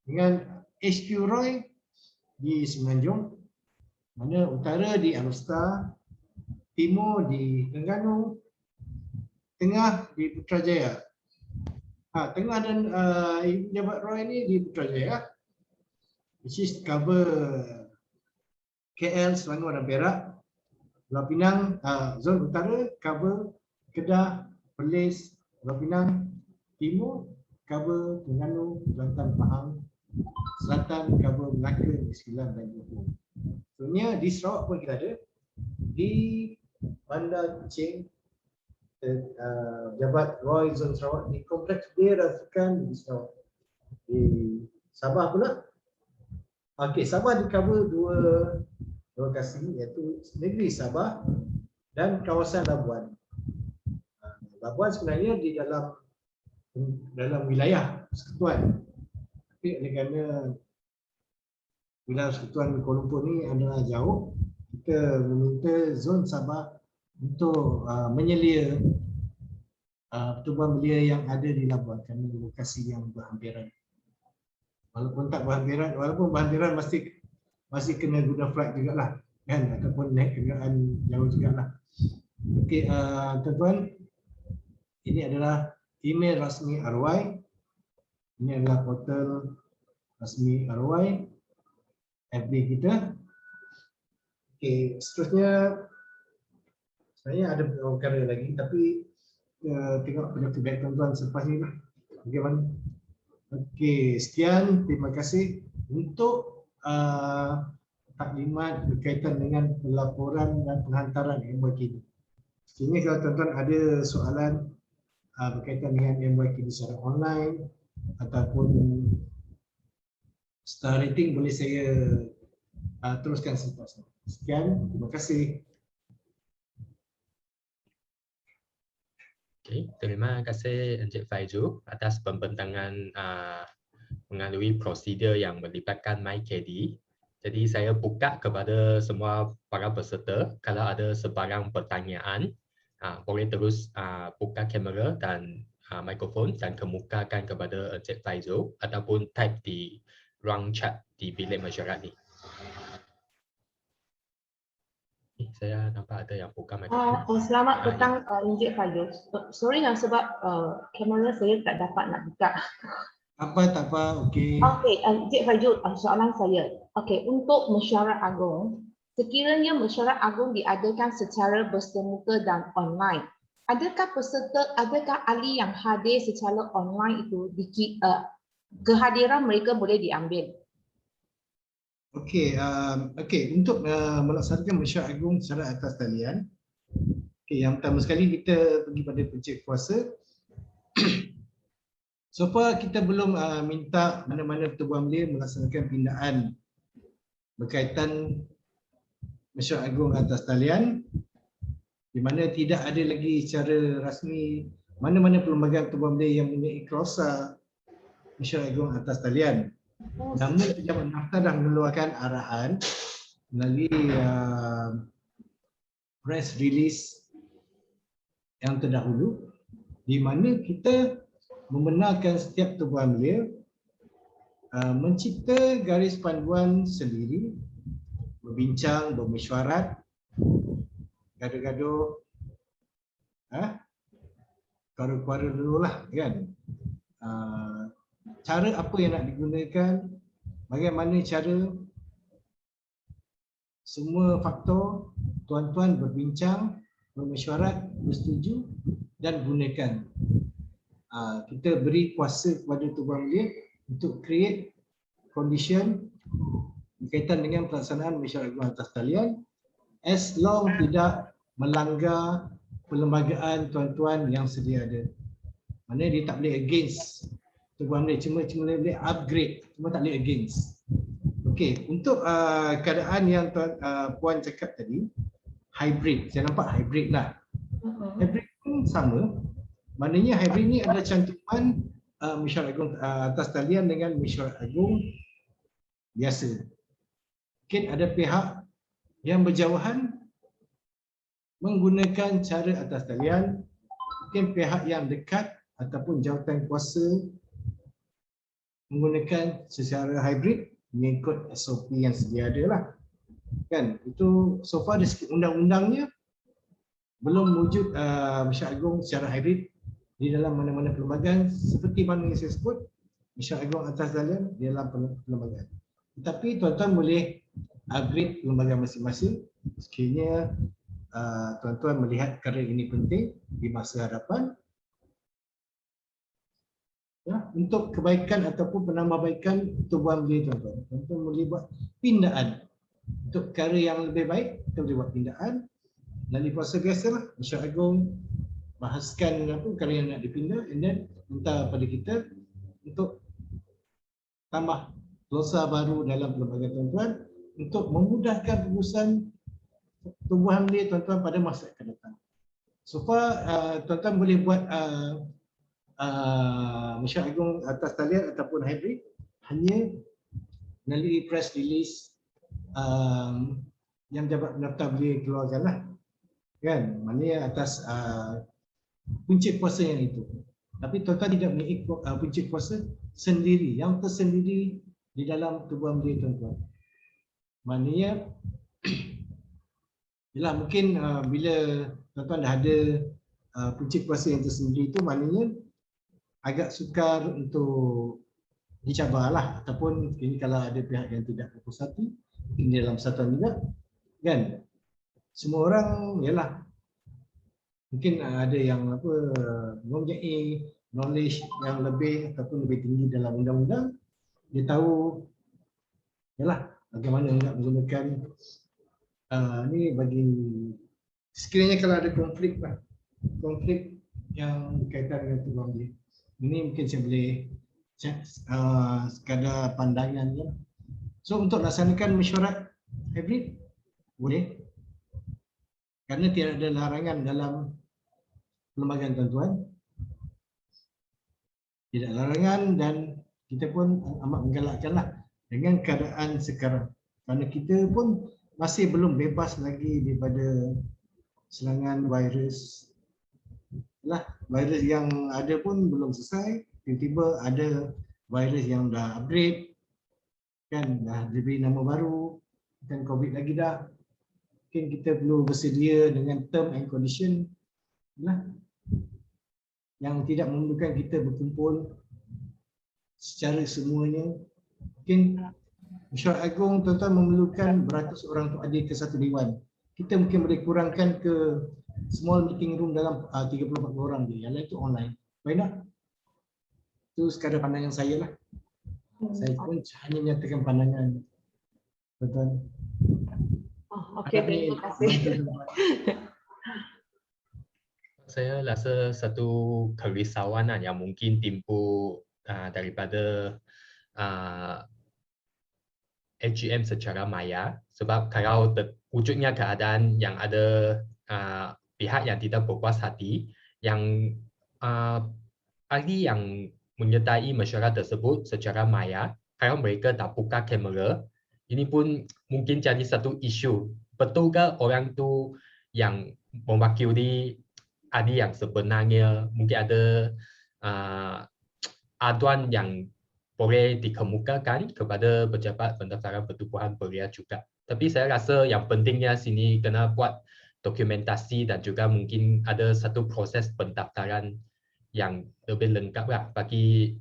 dengan HQ ROI di Semenanjung, mana utara di Alor, timur di Terengganu, tengah di Putrajaya. Tengah dan pejabat ROI ni di Putrajaya, which is cover KL, Selangor dan Perak. Pulau Pinang, zon utara cover Kedah, Perlis, Pulau Pinang. Timur cover Terengganu, Kelantan, Pahang. Selatan cover Melaka, Sembilan dan Johor. Sebenarnya di Sarawak pun kita ada. Di Bandar Kuching, Jabat Roy Zon Sarawak di Kompleks B Rasukan di Sarawak. Di Sabah pula. Okey, Sabah di cover dua lokasi, iaitu negeri Sabah dan kawasan Labuan. Labuan sebenarnya di dalam wilayah persekutuan. Tapi oleh kerana wilayah persekutuan Kuala Lumpur ni adalah jauh, kita meminta zon Sabah untuk menyelia pertubuhan belia yang ada di Labuan kerana lokasi yang berhampiran. Walaupun berhampiran masih kena guna flight jugalah, kan, ataupun naik kenderaan jauh jugalah. Okey, tuan-tuan, ini adalah email rasmi ROI. Ini adalah portal rasmi ROI, FB kita. Okey, seterusnya saya ada perkara lagi, tapi tengok feedback tuan-tuan selepas ni lah. Bagaimana? Okey, sekian. Terima kasih untuk taklimat berkaitan dengan pelaporan dan penghantaran MYKD. Sekiranya kalau tuan-tuan ada soalan berkaitan dengan MYKD secara online ataupun star rating, boleh saya teruskan selepas ini. Sekian, terima kasih. Okay, terima kasih Encik Faizul atas pembentangan melalui prosedur yang melibatkan MyKD. Jadi saya buka kepada semua para peserta, kalau ada sebarang pertanyaan, boleh terus buka kamera dan mikrofon dan kemukakan kepada Encik Faizul ataupun type di ruang chat di bilik mesyuarat ni. Saya nampak ada yang buka mikrofon. Selamat Ya. petang Encik Faiz. Sorry sebab kamera saya tak dapat nak buka. Tak apa, okey. Okey, Encik Faiz, soalan saya. Okey, untuk mesyuarat agung, sekiranya mesyuarat agung diadakan secara bersemuka dan online, adakah ahli yang hadir secara online itu kehadiran mereka boleh diambil? Okey, untuk melaksanakan mesyuarat agung secara atas talian, yang pertama sekali kita pergi pada pencik kuasa. So far kita belum minta mana-mana Tuan Belia melaksanakan pindaan berkaitan mesyuarat agung atas talian, di mana tidak ada lagi secara rasmi mana-mana perlembagaan Tuan Belia yang mempunyai kuasa mesyuarat agung atas talian. Namun Pejabat Nafta dah mengeluarkan arahan melalui press release yang terdahulu, di mana kita membenarkan setiap Tuan Belia mencipta garis panduan sendiri, berbincang, bermesyuarat, gaduh-gaduh, kuara-kuara dulu lah kan. Cara apa yang nak digunakan, bagaimana cara, semua faktor tuan-tuan berbincang, bermesyuarat, bersetuju dan gunakan. Kita beri kuasa kepada Tuan Belia untuk create condition berkaitan dengan pelaksanaan mesyuarat agung atas talian, as long tidak melanggar perlembagaan tuan-tuan yang sedia ada. Maknanya dia tak boleh against Tuan Belia, cuma boleh upgrade, cuma tak boleh against. Okey, untuk keadaan yang Puan cakap tadi, hybrid, saya nampak hybrid lah. Hybrid pun sama, maknanya hybrid ni ada cantuman mesyuarat agung atas talian dengan mesyuarat agung biasa. Mungkin ada pihak yang berjauhan menggunakan cara atas talian, mungkin pihak yang dekat ataupun jawatan kuasa menggunakan secara hybrid mengikut SOP yang sedia ada lah. Kan, itu so far dari segi undang-undangnya belum wujud mesyuarat agung secara hybrid di dalam mana-mana perlembagaan, seperti mana yang saya sebut, mesyuarat agung atas talian di dalam perlembagaan. Tetapi tuan-tuan boleh upgrade perlembagaan masing-masing sekiranya tuan-tuan melihat kerana ini penting di masa hadapan, ya, untuk kebaikan ataupun penambahbaikan Tuan Belia tuan-tuan. Tuan-tuan boleh buat pindaan untuk perkara yang lebih baik. Kita boleh buat pindaan melalui proses biasalah, mesyuarat agung bahaskan apa perkara yang nak dipindah, and then minta pada kita untuk tambah klausa baru dalam perlembagaan tuan-tuan untuk memudahkan urusan Tuan Belia tuan-tuan pada masa akan datang. So far tuan-tuan boleh buat mesyuarat agung atas talian ataupun hybrid hanya melalui press release yang Jabat Pendaftar boleh keluarkan lah, kan, maknanya atas puncak kuasa yang itu. Tapi tuan-tuan tidak memiliki puncak kuasa sendiri, yang tersendiri di dalam Tuan Belia tuan-tuan. Maknanya yalah, mungkin bila tuan-tuan dah ada puncak kuasa yang tersendiri itu, maknanya agak sukar untuk dicabarlah, ataupun ini kalau ada pihak yang tidak berpuas hati ini dalam persatuan juga, kan, semua orang yalah mungkin ada yang mempunyai knowledge yang lebih ataupun lebih tinggi dalam undang-undang, dia tahu yalah bagaimana nak menggunakan ni bagi sekiranya kalau ada konflik lah, konflik yang berkaitan dengan Tuan Belia. Ini mungkin saya boleh sekadar pandangan je. So untuk laksanakan mesyuarat hybrid boleh, kerana tidak ada larangan dalam perlembagaan tuan-tuan, tidak larangan, dan kita pun amat menggalakkanlah dengan keadaan sekarang, kerana kita pun masih belum bebas lagi daripada serangan virus lah. Virus yang ada pun belum selesai, tiba-tiba ada virus yang dah upgrade, kan, dah diberi nama baru, kan, COVID lagi dah. mungkin kita perlu bersedia dengan term and condition lah, yang tidak memerlukan kita berkumpul secara semuanya. Mungkin Mesyuarat Agung tuan-tuan memerlukan beratus orang untuk hadir ke satu dewan. Kita mungkin boleh kurangkan ke small meeting room dalam 34 orang je. Yang lain tu online. Why not? Itu sekadar pandangan saya lah. Saya pun hanya menyatakan pandangan tuan-tuan. Okey, terima kasih. Saya rasa satu kerisauan yang mungkin timbul daripada AGM secara maya, sebab kalau wujudnya keadaan yang ada pihak yang tidak berpuas hati, yang ahli yang menyertai mesyuarat tersebut secara maya, kalau mereka tak buka kamera, ini pun mungkin jadi satu isu. Betulkah orang tu yang mewakili ahli yang sebenarnya? Mungkin ada aduan yang boleh dikemukakan kepada pejabat pendaftaran pertubuhan belia juga. Tapi saya rasa yang pentingnya sini kena buat dokumentasi dan juga mungkin ada satu proses pendaftaran yang lebih lengkap lah bagi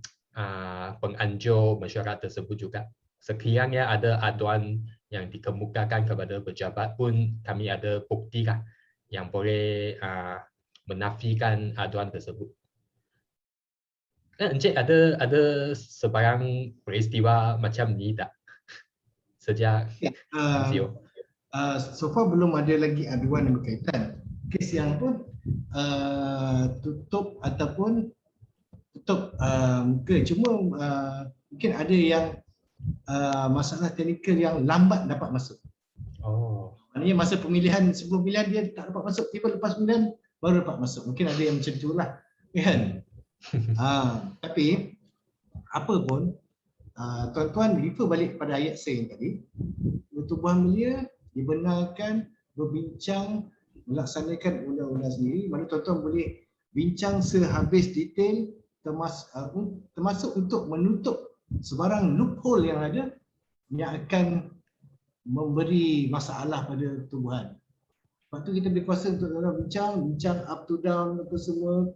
penganjur mesyuarat tersebut juga. Sekiranya ada aduan yang dikemukakan kepada pejabat pun kami ada bukti lah yang boleh menafikan aduan tersebut. Encik ada sebarang peristiwa macam ni tak sejak MCO? So far belum ada lagi aduan yang berkaitan. Kes yang pun tutup ataupun tutup muka. Cuma mungkin ada yang masalah teknikal yang lambat dapat masuk. Oh. Maknanya masa pemilihan, sebelum pemilihan dia tak dapat masuk, tiba lepas pemilihan baru dapat masuk. Mungkin ada yang macam itulah. Kan? Tapi apa pun tuan-tuan refer balik pada ayat saya tadi, pertubuhan belia dibenarkan berbincang melaksanakan undang-undang sendiri, mana tuan-tuan boleh bincang sehabis detail termasuk untuk menutup sebarang loophole yang ada yang akan memberi masalah pada pertubuhan. Sebab tu kita berkuasa untuk bincang up to down apa semua.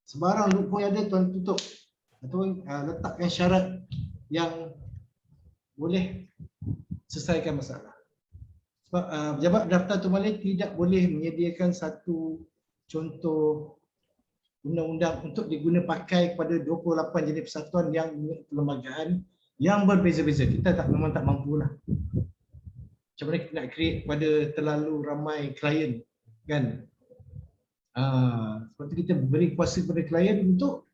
Sebarang loophole yang ada tuan tutup atau letakkan syarat yang boleh selesaikan masalah. Sebab pejabat daftar tuan tidak boleh menyediakan satu contoh undang-undang untuk diguna pakai kepada 28 jenis persatuan yang perlembagaan yang berbeza-beza. Kita memang tak mampulah. Macam mana kita nak create kepada terlalu ramai klien, kan? Sebab tu kita beri kuasa kepada klien untuk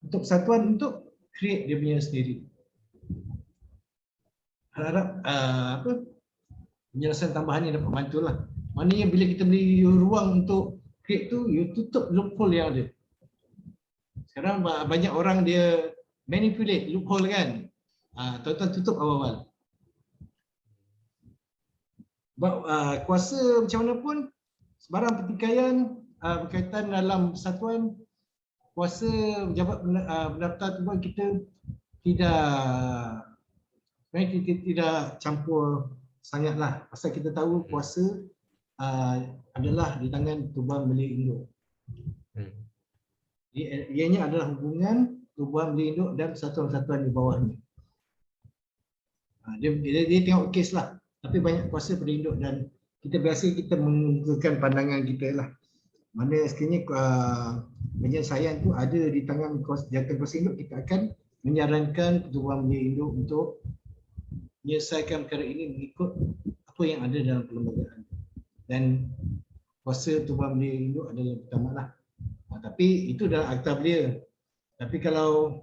persatuan untuk create dia punya sendiri. Harap penyelesaian tambahan ni dapat bantulah. Maknanya bila kita beri ruang untuk create tu, you tutup loophole yang ada. Sekarang banyak orang dia manipulate loophole kan. Tuan-tuan tutup awal-awal. Sebab kuasa macam mana pun, sebarang pertikaian berkaitan dalam persatuan, kuasa pejabat pendaftar tu pun kita tidak campur sangatlah. Pasal kita tahu kuasa adalah di tangan pertubuhan belia induk. Ianya adalah hubungan pertubuhan belia induk dan persatuan-persatuan di bawahnya. Dia tengok kes lah. Tapi banyak kuasa pada induk dan kita biasa kita mengemukakan pandangan kita lah. Mana sekiranya penyelesaian tu ada di tangan jawatan kuasa induk, kita akan menyarankan pertubuhan belia induk untuk menyelesaikan perkara ini mengikut apa yang ada dalam perlembagaan. Dan kuasa pertubuhan belia induk adalah yang pertama lah. Tapi itu dalam akta belia. Tapi kalau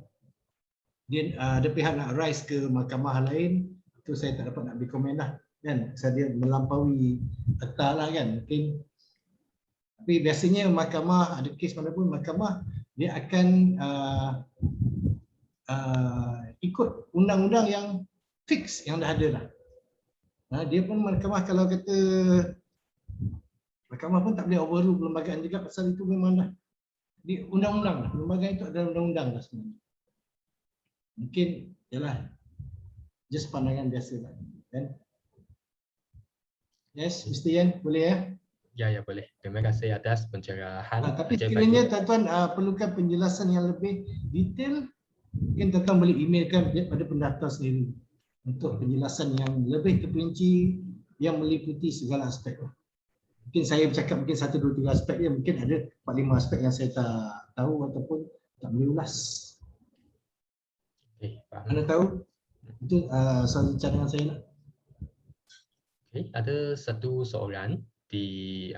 dia ada pihak nak rise ke mahkamah lain, itu saya tak dapat nak beri komen lah. Kan? Sebab dia melampaui akta lah kan. Mungkin. Tapi biasanya mahkamah, ada kes mana pun mahkamah, dia akan ikut undang-undang yang fix yang dah ada lah. Dia pun mahkamah kalau kata mahkamah pun tak boleh overrule perlembagaan juga pasal itu memang dah di undang-undang lah. Perlembagaan itu adalah undang-undang lah sebenarnya. Mungkin ialah just pandangan biasa lah. Kan? Yes, Mr. Yan, boleh ya? Ya, boleh. Terima kasih atas pencerahan. Tapi Encik sekiranya Faizul. tuan-tuan perlukan penjelasan yang lebih detail, mungkin tuan-tuan boleh emailkan pada pendaftar sendiri untuk penjelasan yang lebih terperinci yang meliputi segala aspek. Mungkin saya bercakap mungkin 1, 2, 3 aspek dia, mungkin ada 4, 5 aspek yang saya tak tahu ataupun tak boleh ulas. Okey, faham. Anda tahu? Itu soalan cadangan saya nak. Okey, ada satu soalan di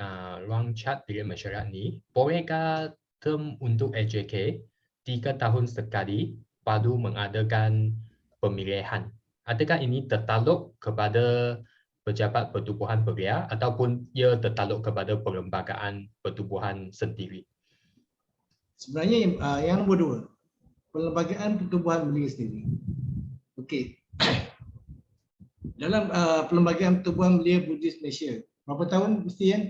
ruang chat bilik mesyuarat ni. Bolehkah term untuk AJK 3 tahun sekali baru mengadakan pemilihan? Adakah ini tertakluk kepada pejabat pertubuhan belia ataupun ia tertakluk kepada perlembagaan pertubuhan sendiri? Sebenarnya yang nombor 2, perlembagaan pertubuhan belia sendiri. Okey. Dalam perlembagaan pertubuhan belia Buddhis Malaysia, berapa tahun mesti Yan?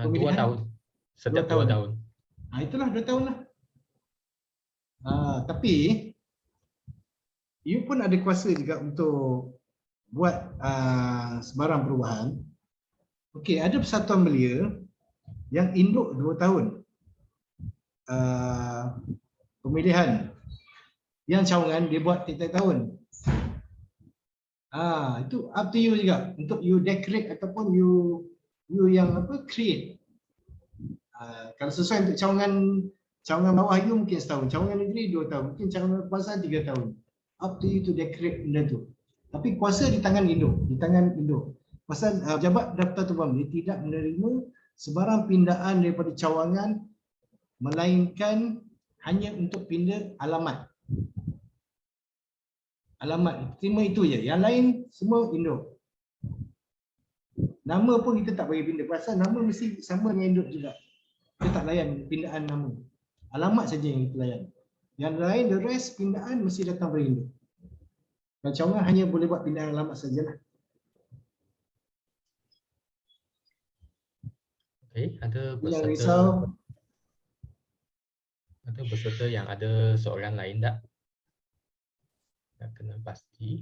2 tahun. Setiap 2 tahun. Itulah 2 tahun lah. Tapi you pun ada kuasa juga untuk buat sebarang perubahan. Okey, ada persatuan belia yang induk 2 tahun pemilihan. Yang cawangan dia buat tiap tahun. Itu up to you juga untuk you decorate ataupun you yang create. Kalau sesuai untuk cawangan bawah you mungkin setahun, cawangan negeri 2 tahun, mungkin cawangan kuasa 3 tahun. Up to you to decorate benda tu. Tapi kuasa di tangan induk, Pasal Pejabat Daftar Tubuhan Belia tidak menerima sebarang pindaan daripada cawangan melainkan hanya untuk pindah alamat. Alamat, terima itu je. Yang lain semua induk. Nama pun kita tak bagi pindah. Pasal nama mesti sama dengan induk juga. Kita tak layan pindaan nama. Alamat saja yang kita layan. Yang lain, the rest pindaan mesti datang dari induk. Dan cawangan hanya boleh buat pindaan alamat sajalah. Okey, ada Yang risau. peserta yang ada soalan lain tak? Nak kena pasti.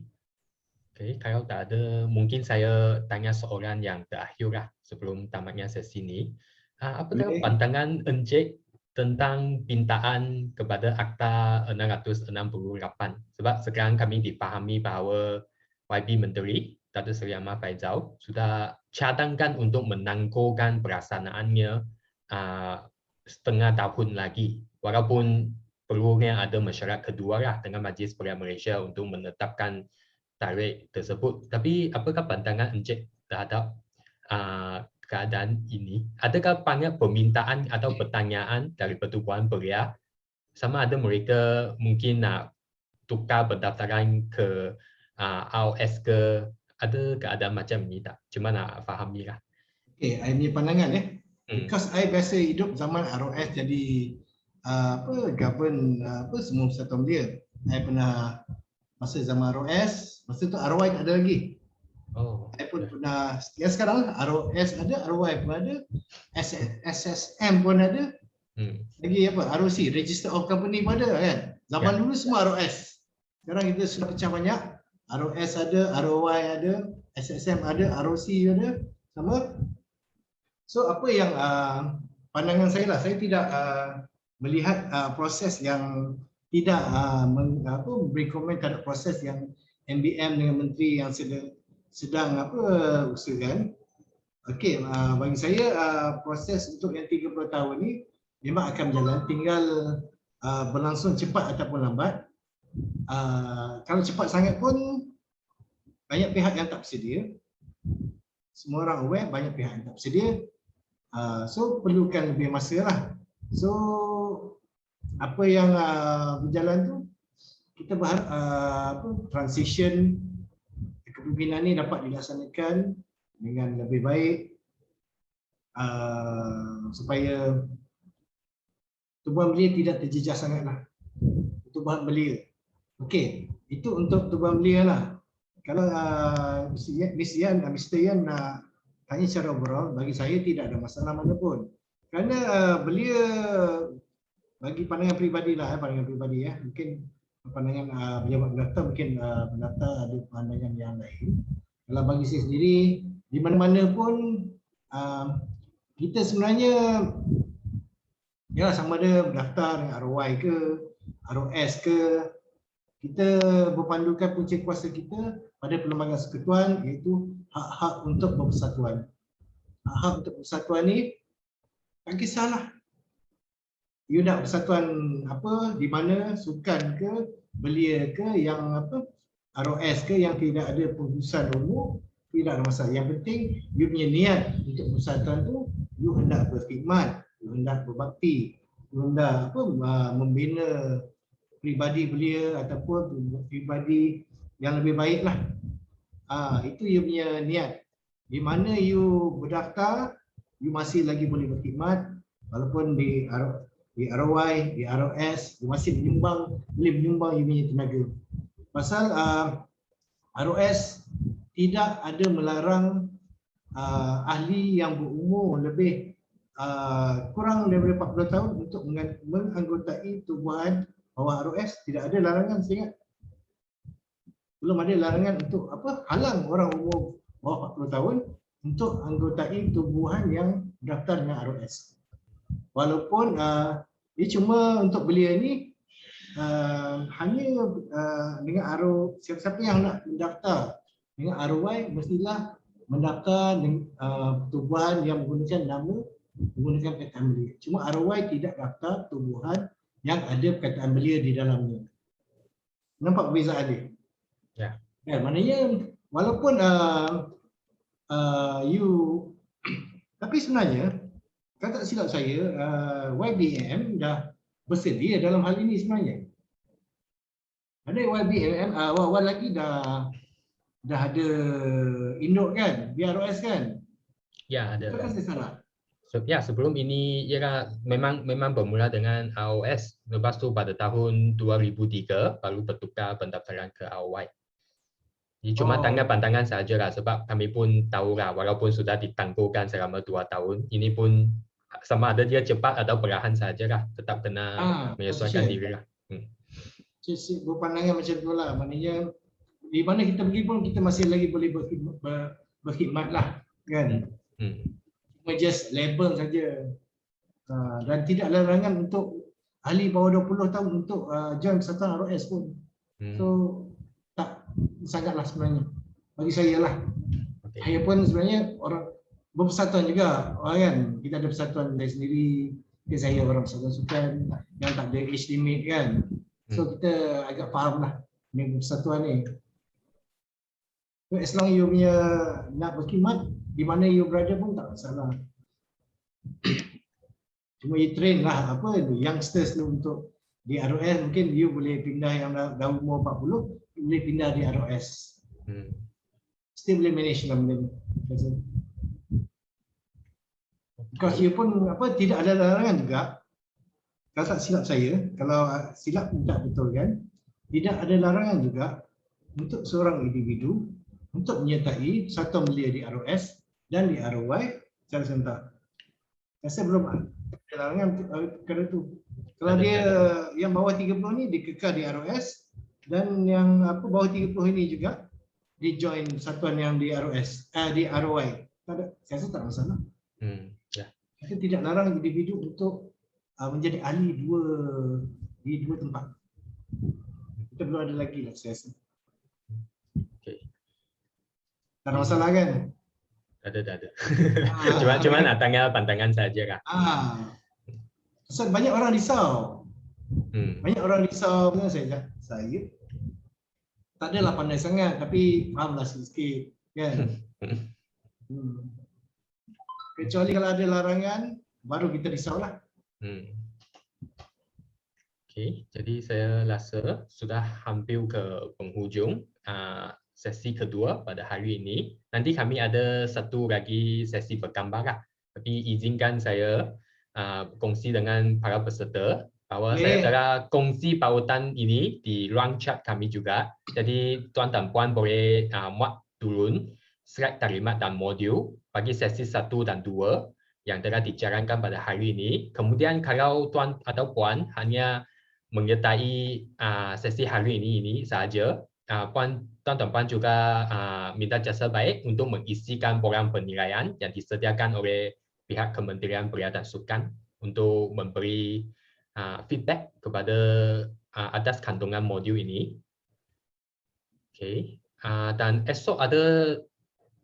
Okey, kalau tak ada, mungkin saya tanya soalan yang terakhir lah sebelum tamatnya sesi ni. Apakah pandangan Encik tentang pintaan kepada Akta 668? Sebab sekarang kami dipahami bahawa YB Menteri Datuk Seri Ahmad Faizal sudah cadangkan untuk menangguhkan pelaksanaannya setengah tahun lagi. Walaupun perlunya ada mesyuarat kedua lah dengan Majlis Belia Malaysia untuk menetapkan tarikh tersebut. Tapi apakah pandangan Encik terhadap keadaan ini? Adakah banyak permintaan atau pertanyaan dari pertubuhan belia sama ada mereka mungkin nak tukar pendaftaran ke ROS ke, ada keadaan macam ini tak? Cuma nak fahami lah. Okay, I punya pandangan Because I biasa hidup zaman ROS jadi govern semua persatuan belia. I pernah masa zaman ROS, masa tu ROI tak ada lagi. I pun pernah, ya sekarang ROS ada, ROI pun ada, SSM pun ada. Lagi ROC, Register of Company pun ada kan. Zaman dulu semua ROS. Sekarang kita sudah pecah banyak. ROS ada, ROI ada, SSM ada, ROC ada, sama. So apa yang pandangan saya lah, saya tidak melihat proses yang tidak beri komen terhadap proses yang MBM dengan menteri yang sedang usahakan. Okey, bagi saya proses untuk yang 30 tahun ni memang akan berjalan, tinggal berlangsung cepat ataupun lambat. Kalau cepat sangat pun banyak pihak yang tak bersedia. Semua orang aware, banyak pihak yang tak bersedia. So perlukan lebih masa lah. So apa yang berjalan tu, kita berharap transition kepimpinan ni dapat dilaksanakan dengan lebih baik supaya tubuhan belia tidak terjejas sangatlah. Tubuhan belia. Okey, itu untuk tubuhan belia lah. Kalau Mr. Yan nak tanya secara overall, bagi saya tidak ada masalah mana pun. Kerana belia bagi pandangan peribadi lah, mungkin pandangan pejabat pendaftar, mungkin pendaftar ada pandangan yang lain. Kalau bagi saya sendiri, di mana-mana pun kita sebenarnya ya sama ada berdaftar dengan ROI ke, ROS ke, kita berpandukan punca kuasa kita pada Perlembagaan Persekutuan iaitu hak-hak untuk berpersatuan. Hak-hak untuk persatuan ni tak kisahlah you nak persatuan apa, di mana, sukan ke, belia ke, yang apa, ROS ke, yang tidak ada penghususan umur, tidak ada masalah. Yang penting you punya niat untuk persatuan tu, you hendak berkhidmat, you hendak berbakti, you hendak apa, membina pribadi belia ataupun pribadi yang lebih baik lah. Itu you punya niat. Di mana you berdaftar, you masih lagi boleh berkhidmat walaupun di ROI, di ROS, you masih boleh menyumbang you punya tenaga. Pasal ROS tidak ada melarang ahli yang berumur lebih kurang daripada 40 tahun untuk menganggotai tubuhan bawah ROS. Tidak ada larangan, saya ingat. Belum ada larangan untuk apa, halang orang umur bawah 40 tahun untuk anggotai tubuhan yang daftar dengan ROS. Walaupun dia cuma untuk belia ni hanya dengan siapa-siapa yang nak mendaftar dengan ROI mestilah mendaftar dengan tubuhan yang menggunakan nama, menggunakan perkataan belia. Cuma ROI tidak daftar tubuhan yang ada perkataan belia di dalamnya. Nampak perbezaan dia? Ya. Ya, maknanya walaupun tapi sebenarnya kalau tak silap saya YBM dah bersedia dalam hal ini sebenarnya. Ada YBM awal lagi dah ada induk kan, BROS kan? Ya, ada. Betul kan saya salah? Ya, sebelum ini ia memang bermula dengan ROS. Lepas tu pada tahun 2003 baru bertukar pendaftaran ke ROI. Ini cuma tanda pandangan sahajalah sebab kami pun tahulah walaupun sudah ditangguhkan selama 2 tahun, ini pun sama ada dia cepat atau perlahan sahajalah, tetap kena menyesuaikan diri lah. Berpandangan macam tu lah, maknanya di mana kita pergi pun kita masih lagi boleh berkhidmat lah kan. Cuma just label saja. Dan tidak larangan untuk ahli bawah 20 tahun untuk join persatuan ROS pun. So tak sangatlah sebenarnya bagi saya lah. Saya pun sebenarnya orang berpersatuan juga, kan. Kita ada persatuan dari sendiri. Saya orang persatuan sukan yang tak ada age limit kan. So kita agak faham lah dengan persatuan ni. So, as long you punya nak berkhidmat di mana you berada pun tak masalah. Cuma you train lah apa youngsters tu untuk di ROS, mungkin you boleh pindah yang dah umur 40, boleh pindah di ROS. Still boleh manage lah benda ni. Because you pun apa tidak ada larangan juga. Kalau tak silap saya, kalau silap tak betul kan, tidak ada larangan juga untuk seorang individu untuk menyertai satu belia di ROS dan di ROI secara serentak. Saya belum ada larangan kerana itu. Kalau dia yang bawah 30 ni dikekal di ROS dan yang apa bawah 30 ini juga di join satuan yang di ROS, di ROI. Tak ada, saya rasa tak masalah. Kita tidak larang individu untuk menjadi ahli di dua tempat. Kita belum ada lagi lah saya rasa. Tak ada masalah kan? Ada. Cuma nak tanya pandangan saja lah. Sebab banyak orang risau. Banyak orang risau pun saya tak adalah pandai sangat tapi fahamlah sikit kan. Kecuali kalau ada larangan baru kita risaulah. Okey, jadi saya rasa sudah hampir ke penghujung sesi kedua pada hari ini. Nanti kami ada satu lagi sesi bergambar lah. Tapi izinkan saya kongsi dengan para peserta bahawa saya telah kongsi pautan ini di ruang chat kami juga. Jadi tuan dan puan boleh muat turun slide kalimat dan modul bagi sesi 1 dan 2 yang telah dijalankan pada hari ini. Kemudian kalau tuan atau puan hanya menyertai sesi hari ini sahaja, tuan dan puan juga minta jasa baik untuk mengisikan program penilaian yang disediakan oleh pihak Kementerian Belia dan Sukan untuk memberi feedback kepada atas kandungan modul ini. Okay. Dan esok ada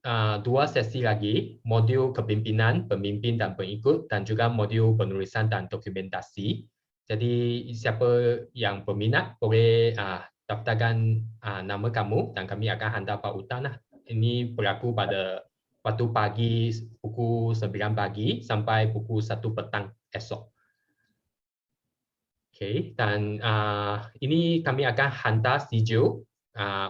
2 sesi lagi, modul kepimpinan, pemimpin dan pengikut, dan juga modul penulisan dan dokumentasi. Jadi siapa yang berminat boleh daftarkan nama kamu dan kami akan hantar pautan lah. Ini berlaku pada waktu pagi pukul 9 pagi sampai pukul 1 petang esok. Okay, dan ini kami akan hantar schedule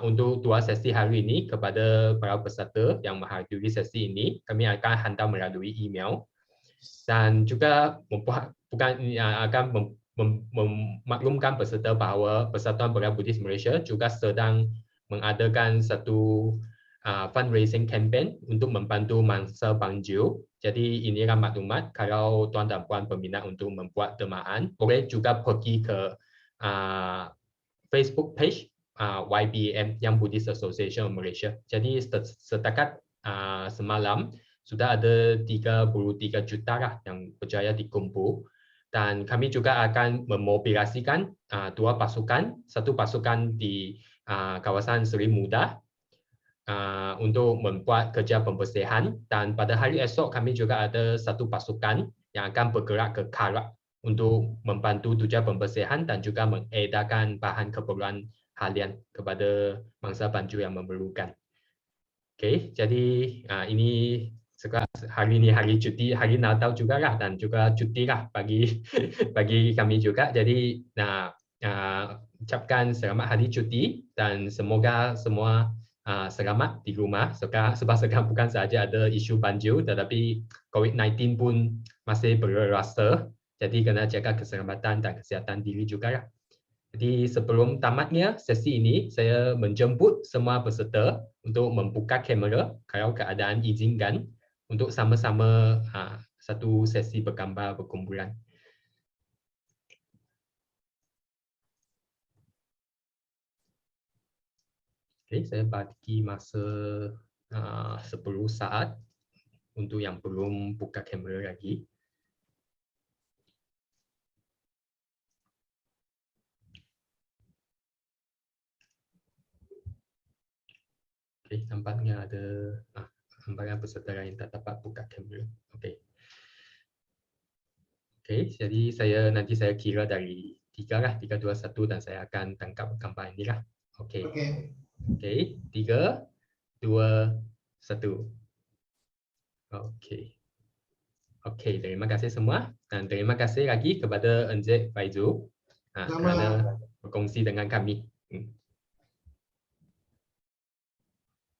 untuk 2 sesi hari ini kepada para peserta yang menghadiri sesi ini. Kami akan hantar melalui email dan juga akan memaklumkan peserta bahawa Persatuan Belia Buddhis Malaysia juga sedang mengadakan satu fundraising campaign untuk membantu mangsa banjir. Jadi inilah maklumat, kalau tuan dan puan berminat untuk membuat dermaan, boleh juga pergi ke Facebook page YBM, Young Buddhist Association of Malaysia. Jadi setakat semalam sudah ada 33 juta lah yang berjaya dikumpul. Dan kami juga akan memobilisasikan 2 pasukan, satu pasukan di kawasan Seri Muda untuk membuat kerja pembersihan, dan pada hari esok kami juga ada satu pasukan yang akan bergerak ke Karak untuk membantu tujuan pembersihan dan juga mengedarkan bahan keperluan harian kepada mangsa banjir yang memerlukan. Okey, jadi ini hari ini hari cuti, hari Natal juga lah, dan juga cuti lah bagi bagi kami juga. Jadi ucapkan selamat hari cuti dan semoga semua selamat di rumah. Sebab sekarang bukan sahaja ada isu banjir, tetapi COVID-19 pun masih berrasa. Jadi kena jaga keselamatan dan kesihatan diri juga lah. Jadi sebelum tamatnya sesi ini, saya menjemput semua peserta untuk membuka kamera kalau keadaan izinkan untuk sama-sama satu sesi bergambar berkumpulan. Okay, saya bagi masa 10 saat untuk yang belum buka kamera lagi. Okay, nampaknya ada gambaran peserta yang tak dapat buka kamera. Okay. Okay, jadi nanti saya kira dari 3 lah, 3, 2, 1 dan saya akan tangkap gambar ini lah. Okay. Okay, 3, 2, 1. Okay. Okay, terima kasih semua dan terima kasih lagi kepada Encik Faizul kerana berkongsi dengan kami.